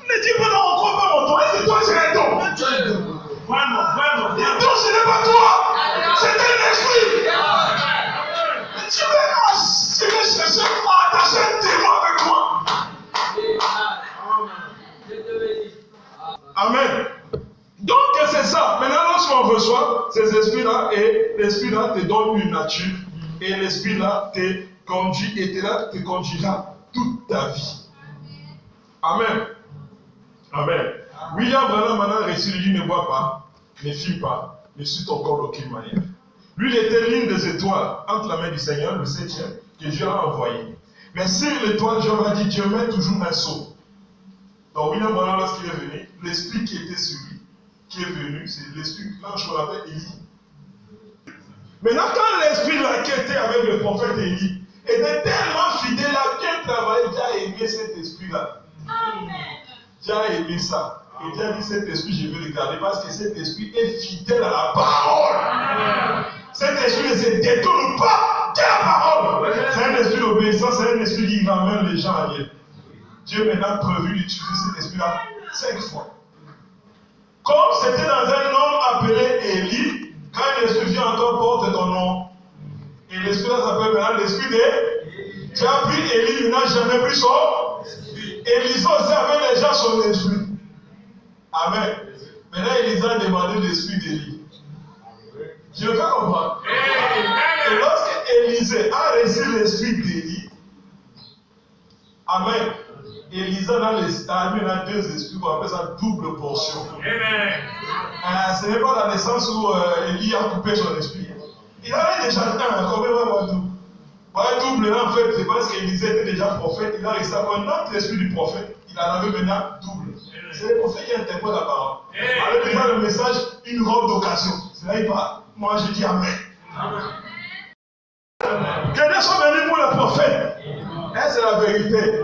Ne dis pas non, on ne croit pas mon don. Est-ce que toi, c'est un don? Vraiment. Le don, ce n'est pas toi. C'est un esprit. Tu veux chercher à attacher un démon avec moi. Amen. Donc c'est ça. Maintenant, lorsqu'on reçoit ces esprits-là, et l'esprit-là te donne une nature, et l'esprit-là te conduit, et te conduira toute ta vie. Amen. Amen. William Branham maintenant reçu, lui ne boit pas, ne fume pas, ne suit ton corps d'aucune manière. Lui, il était l'une des étoiles entre la main du Seigneur, le 7e, que Dieu a envoyé. Mais sur l'étoile, Dieu m'a dit, Dieu met toujours un sceau. Donc William Branham, lorsqu'il est venu, l'esprit qui était sur lui, qui est venu, c'est l'esprit, l'ange qu'on appelle Élie. Maintenant, quand l'esprit là qui était avec le prophète Élie était tellement fidèle, a bien travaillé, Dieu a aimé cet esprit-là. Dieu a aimé ça. Et Dieu a dit, cet esprit, je vais le garder parce que cet esprit est fidèle à la parole. Cet esprit ne se détourne pas de la parole. C'est un esprit d'obéissance, c'est un esprit qui ramène les gens à Dieu. Dieu maintenant a prévu d'utiliser cet esprit-là 5 fois. Comme c'était dans un homme appelé Élie, quand l'esprit vient encore porte ton nom. Et l'esprit-là s'appelle maintenant l'esprit de. Tu as pris Élie, il n'a jamais pris son. Élisée aussi avait déjà son esprit. Amen. Maintenant, Élisa a demandé l'esprit d'Élie. Je veux comprendre. Et lorsque Élisée a reçu l'esprit d'Élie, Amen. Élisa a mis là 2 esprits, on appelle ça double portion. Ce n'est pas la naissance où Élie a coupé son esprit. Il avait déjà un, quand même avoir double. Pas double, là, en fait, c'est parce qu'Élisée était déjà prophète, il a resté un autre esprit du prophète, il en avait maintenant double. C'est le prophète qui interprète la parole. Avec déjà le message, une robe d'occasion. C'est là il parle. Moi je dis Amen. Que Dieu soit béni pour le prophète. C'est la vérité.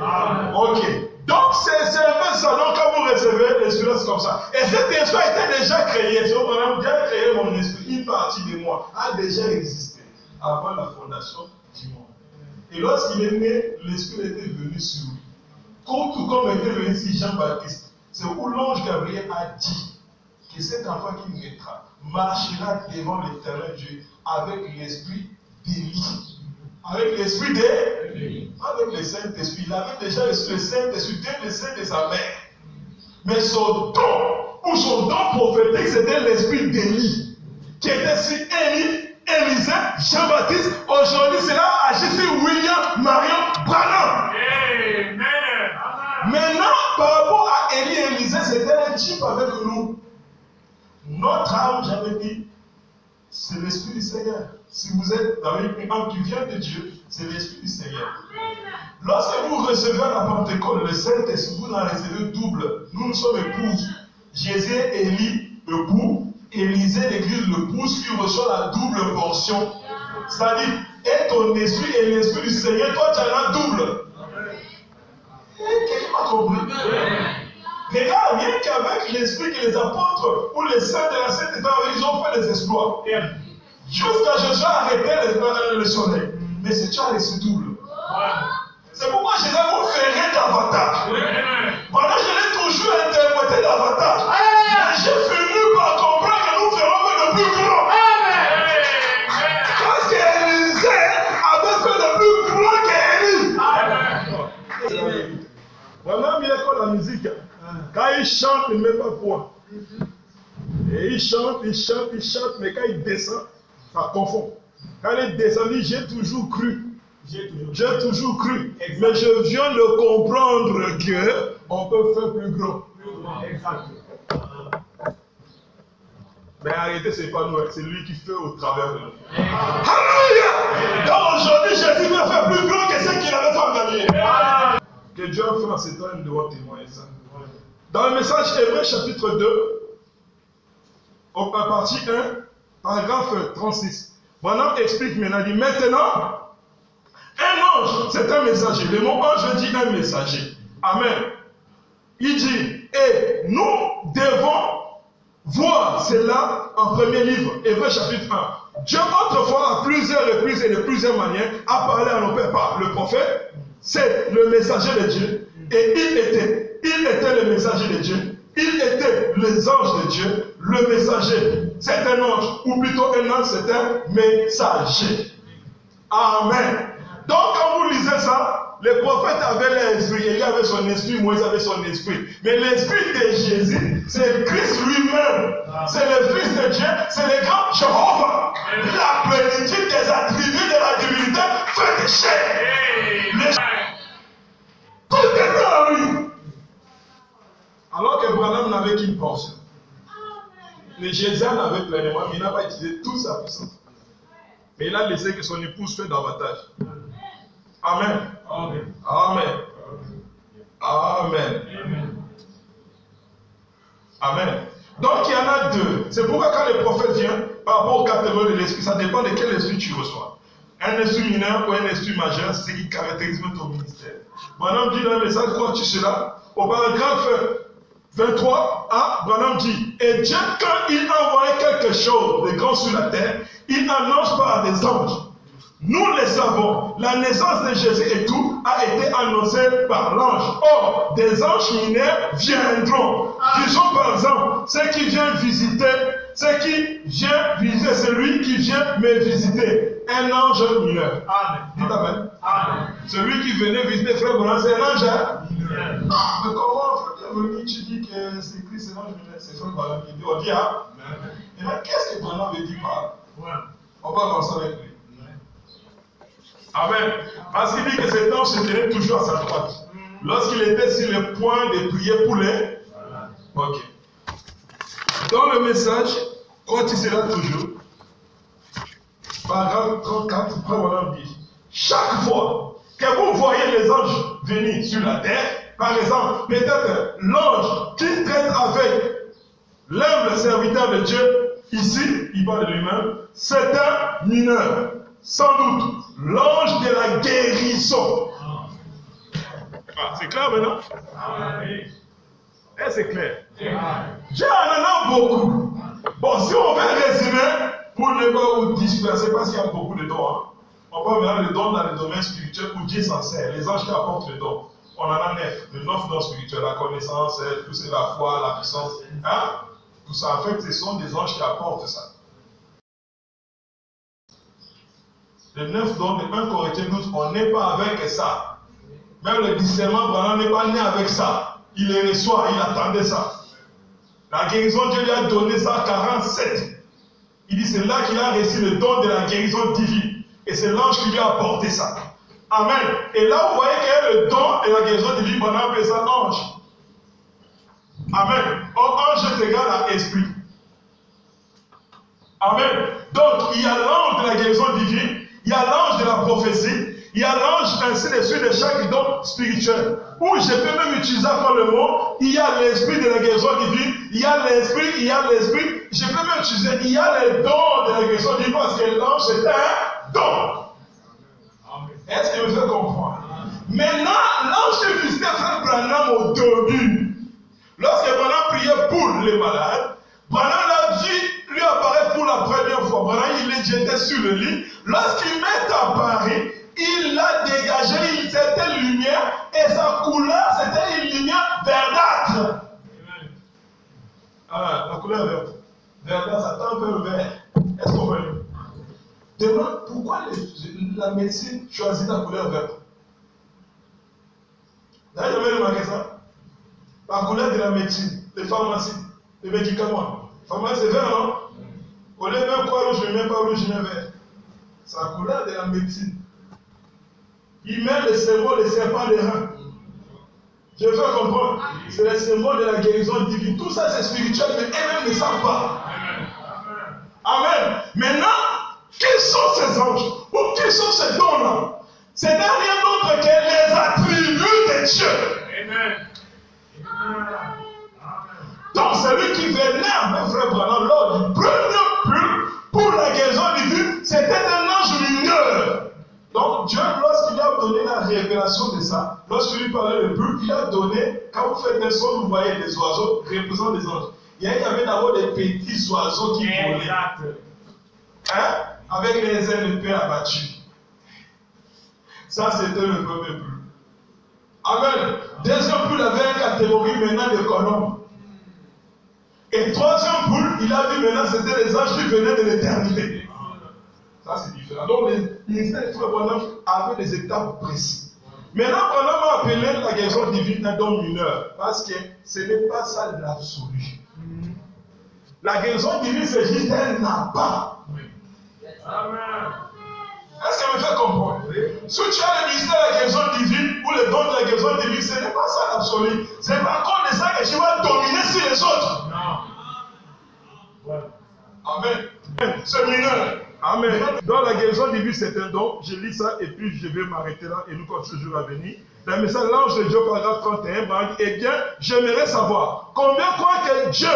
Ok. Donc c'est un peu ça. Donc quand vous recevez l'esprit, c'est comme ça. Et cet esprit était déjà créé. C'est au moment où Dieu a créé mon esprit. Une partie de moi a déjà existé avant la fondation du monde. Et lorsqu'il est né, l'esprit était venu sur lui. Tout comme était venu sur Jean-Baptiste. C'est où l'ange Gabriel a dit que cet enfant qui naîtra marchera devant l'éternel Dieu avec l'esprit d'Élie. Avec l'esprit d'Élie. Avec le Saint-Esprit. Il avait déjà reçu le Saint-Esprit dès le sein de sa mère. Mais son don, ou son don prophétique, c'était l'esprit d'Élie. Qui était sur Élie. Élisée, Jean-Baptiste, aujourd'hui cela agit sur William Marion Branham. Amen. Maintenant, par rapport à Élie et Élisée, c'était un type avec nous. Notre âme, j'avais dit, c'est l'Esprit du Seigneur. Si vous êtes dans une âme qui vient de Dieu, c'est l'Esprit du Seigneur. Lorsque vous recevez à la Pentecôte le Saint-Esprit, vous en recevez double. Nous sommes époux. Jésus, Élie, époux. Élisée, l'église, l'épouse qui reçoit la double portion. C'est-à-dire, et ton esprit et l'Esprit du Seigneur, toi tu en as double. Quelqu'un m'a compris? Regarde, rien qu'avec l'esprit que les apôtres ou les saints de la Sainte-État, ils ont fait des exploits. Jusqu'à Jésus a arrêté le soleil. Mais c'est tu as reçu double. C'est pourquoi Jésus vous ferait davantage. Pendant je l'ai toujours interprété davantage. Mais j'ai fini par comprendre que nous ferons le plus grand. Parce qu'Élisée avait fait le plus grand qu'Élie. Vraiment, il est comme la musique. Quand il chante, il ne met pas point. Et il chante, mais quand il descend, ça confond. Quand il est descendu, j'ai toujours cru. J'ai toujours cru. Mais je viens de comprendre qu'on peut faire plus grand. Mais arrêtez, ce n'est pas nous, c'est lui qui fait au travers de nous. Alléluia! Donc aujourd'hui, Jésus veut faire plus grand que ce qu'il avait fait en dernier. Que Dieu a fait en ces temps, nous devons témoigner ça. Dans le message Hébreu chapitre 2, au partie 1, paragraphe 36, Branham explique maintenant, il dit maintenant, un ange, c'est un messager. Le mot ange veut dire un messager. Amen. Il dit, et nous devons voir cela en premier livre, Hébreu chapitre 1. Dieu autrefois à plusieurs reprises et de plusieurs manières a parlé à nos pères par le prophète. C'est le messager de Dieu. Et il était le messager de Dieu. Il était les anges de Dieu. Le messager, c'est un ange. Ou plutôt un ange, c'est un messager. Amen. Donc quand vous lisez ça, les prophètes avaient l'esprit. Élie avait son esprit, Moïse avait son esprit. Mais l'esprit de Jésus, c'est Christ lui-même. C'est le Fils de Dieu, c'est le grand Jéhovah. La plénitude des attributs de la divinité fait de chair. Tout était en lui. Alors que Branham n'avait qu'une portion. Le Jésus en avait pleinement, mais il n'a pas utilisé toute sa puissance. Mais il a laissé que son épouse fait davantage. Amen. Amen. Amen. Amen. Amen. Donc il y en a deux. C'est pourquoi quand le prophète vient, par rapport aux catégories de l'esprit, ça dépend de quel esprit tu reçois. Un esprit mineur ou un esprit majeur, c'est ce qui caractérise ton ministère. Branham dit dans le message, quoi tu seras? Au paragraphe 23, Branham dit, et Dieu, quand il envoie quelque chose de grand sur la terre, il annonce par des anges. Nous le savons, la naissance de Jésus et tout a été annoncé par l'ange. Or, des anges mineurs viendront. Disons par exemple, ceux qui viennent visiter, celui qui vient me visiter. Un ange mineur. Amen. Dites Amen. Amen. Celui qui venait visiter Frère Branham, c'est un ange. Mais comment Frère Branham, tu dis que c'est Christ, c'est un ange mineur? C'est Frère Branham qui dit, on dit Amen. Et là, qu'est-ce que Branham veut dire par là? On va avancer avec lui. Amen. Parce qu'il dit que cet ange se tenait toujours à sa droite. Lorsqu'il était sur le point de prier pour les... Ok. Dans le message, quand il sera toujours, paragraphe 34, Branham dit, chaque fois que vous voyez les anges venir sur la terre, par exemple, peut-être l'ange qui traite avec l'humble serviteur de Dieu, ici, il parle de lui-même, c'est un mineur. Sans doute, l'ange de la guérison. C'est clair maintenant? C'est clair. Dieu en a beaucoup. Bon, si on veut résumer, pour ne pas vous disperser, parce qu'il y a beaucoup de dons. On peut mettre les dons dans le domaine spirituel où Dieu s'en sert. Les anges qui apportent les dons. On en a 9. Les 9 dons spirituels, la connaissance, tout c'est la foi, la puissance. Tout ça, en fait, ce sont des anges qui apportent ça. Les 9 dons de 1 Corinthiens 12, on n'est pas avec ça. Même le discernement, Branham n'est pas né avec ça. Il les reçoit, il attendait ça. La guérison, Dieu lui a donné ça à 47. Il dit c'est là qu'il a reçu le don de la guérison divine. Et c'est l'ange qui lui a apporté ça. Amen. Et là, vous voyez qu'il y a le don de la guérison divine, on appelle ça ange. Amen. Or, ange est égal à esprit. Amen. Donc, il y a l'ange de la guérison divine, il y a l'ange de la prophétie, il y a l'ange ainsi de suite de chaque don spirituel. Ou je peux même utiliser encore le mot, il y a l'esprit de la guérison divine, il y a l'esprit, je peux même utiliser, il y a les dons de la guérison divine parce que l'ange c'est un don. Est-ce que vous faites comprendre? Maintenant, l'ange qui visitait frère Branham au début, lorsque Branham priait pour les malades, Branham l'a vu lui apparaître pour la première fois. Branham, il était sur le lit. Lorsqu'il m'est apparu, il l'a dégagé, c'était une lumière, et sa couleur, c'était une lumière verdâtre. Ah, la couleur verte. Verdâtre, ça tend un peu le vert. Est-ce qu'on veut? Demande pourquoi la médecine choisit la couleur verte. Vous avez jamais remarqué ça? La couleur de la médecine, les pharmacies, les médicaments. Pharmacie, c'est vert, non? Au lieu de même quoi rouge, je ne mets pas rouge, je mets vert. C'est la couleur de la médecine. Il met le symbole des serpents des reins. Je veux faire comprendre. C'est le symbole de la guérison divine. Tout ça, c'est spirituel, mais eux-mêmes ne savent pas. Amen. Maintenant, qui sont ces anges? Ou qui sont ces dons-là? C'est rien d'autre que les attributs de Dieu. Amen. Donc, celui qui vénère mes frères Branham lors du premier culte pour la guérison divine, c'était un ange mineur. Donc, Dieu, lorsqu'il a donné la révélation de ça, lorsqu'il lui parlait le culte, il a donné, quand vous faites un son, vous voyez des oiseaux représentant des anges. Il y avait d'abord des petits oiseaux qui volaient. Hein? Avec les ailes de paix abattues. Ça, c'était le premier culte. Amen. Deuxième poule avait une catégorie maintenant de colombes. Et troisième poule, il a vu maintenant c'était les anges qui venaient de l'éternité. Ça c'est différent. Donc les ministères de Frère Branham avaient des étapes précises. Maintenant, Branham a appelé la guérison divine un don mineur. Parce que ce n'est pas ça l'absolu. La guérison divine c'est juste un appât. Amen. Est-ce que vous me faites comprendre? Si tu as le ministère de la guérison divine ou le don de la guérison divine, ce n'est pas ça l'absolu. C'est par contre de ça que tu vas dominer sur les autres. Non. Amen. C'est mineur. Amen. Dans la guérison divine, c'est un don. Je lis ça et puis je vais m'arrêter là et nous continuons le jour à venir. Dans le message, l'ange de Dieu, paragraphe 31, eh bien, j'aimerais savoir combien croient que Dieu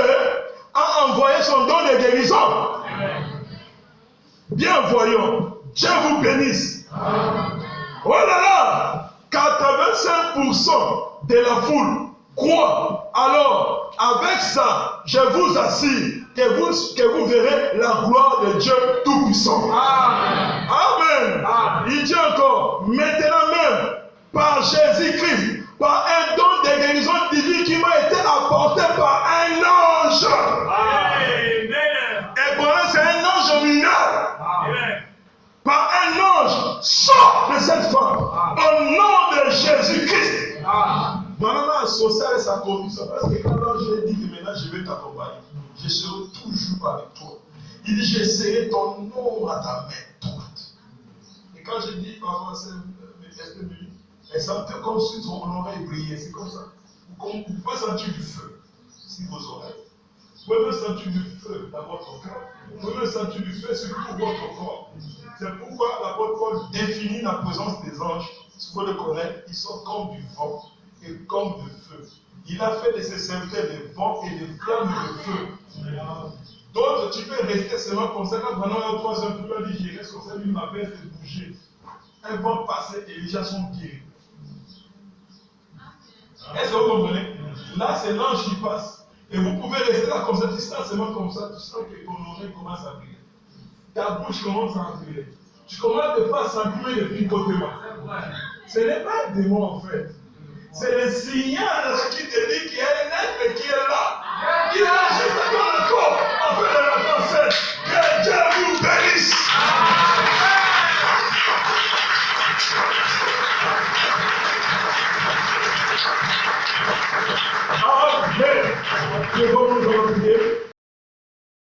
a envoyé son don de guérison. Amen. Bien, voyons. Dieu vous bénisse. Amen. Oh là là, 85% de la foule croient. Alors, avec ça, je vous assure que vous verrez la gloire de Dieu Tout-Puissant. Amen. Amen. Amen. Il dit encore, maintenant même, par Jésus-Christ, par un don de guérison divine qui m'a été apporté par un ange. Amen. Et voilà, c'est un ange mineur. Amen. Par un ange, sort de cette femme, au nom de Jésus-Christ. Maintenant, on a associé avec sa conviction, parce que quand l'ange dit que maintenant je vais t'accompagner, je serai toujours avec toi. Il dit, je serai ton nom à ta main droite. Et quand je dis, maman, elle sentait comme si son oreille brillait, c'est comme ça. Vous pouvez sentir du feu, si vos oreilles. Vous pouvez sentir du feu dans votre cœur. Vous pouvez sentir du feu sur tout votre corps. C'est pourquoi l'apôtre Paul définit la présence des anges. Il faut le connaître, ils sont comme du vent et comme du feu. Il a fait de ses serviteurs des vents et des flammes de feu. D'autres, tu peux rester seulement comme ça. Quand pendant 3 heures, tu peux dire, je reste comme ça, lui m'appelle de bouger. Un vent passé et les gens sont guéris. Est-ce que vous comprenez? Là, c'est l'ange qui passe. Et vous pouvez rester là comme ça, distanciellement comme ça, tu sens que ton oreille commence à briller. Ta bouche commence à briller. Tu commences de pas s'imprimer de picotement. Ce n'est pas un démon en fait. C'est le signal qui te dit qu'il y a un être qui est là. Il est là juste dans le corps. En fait, de la pensée. Que Dieu vous bénisse.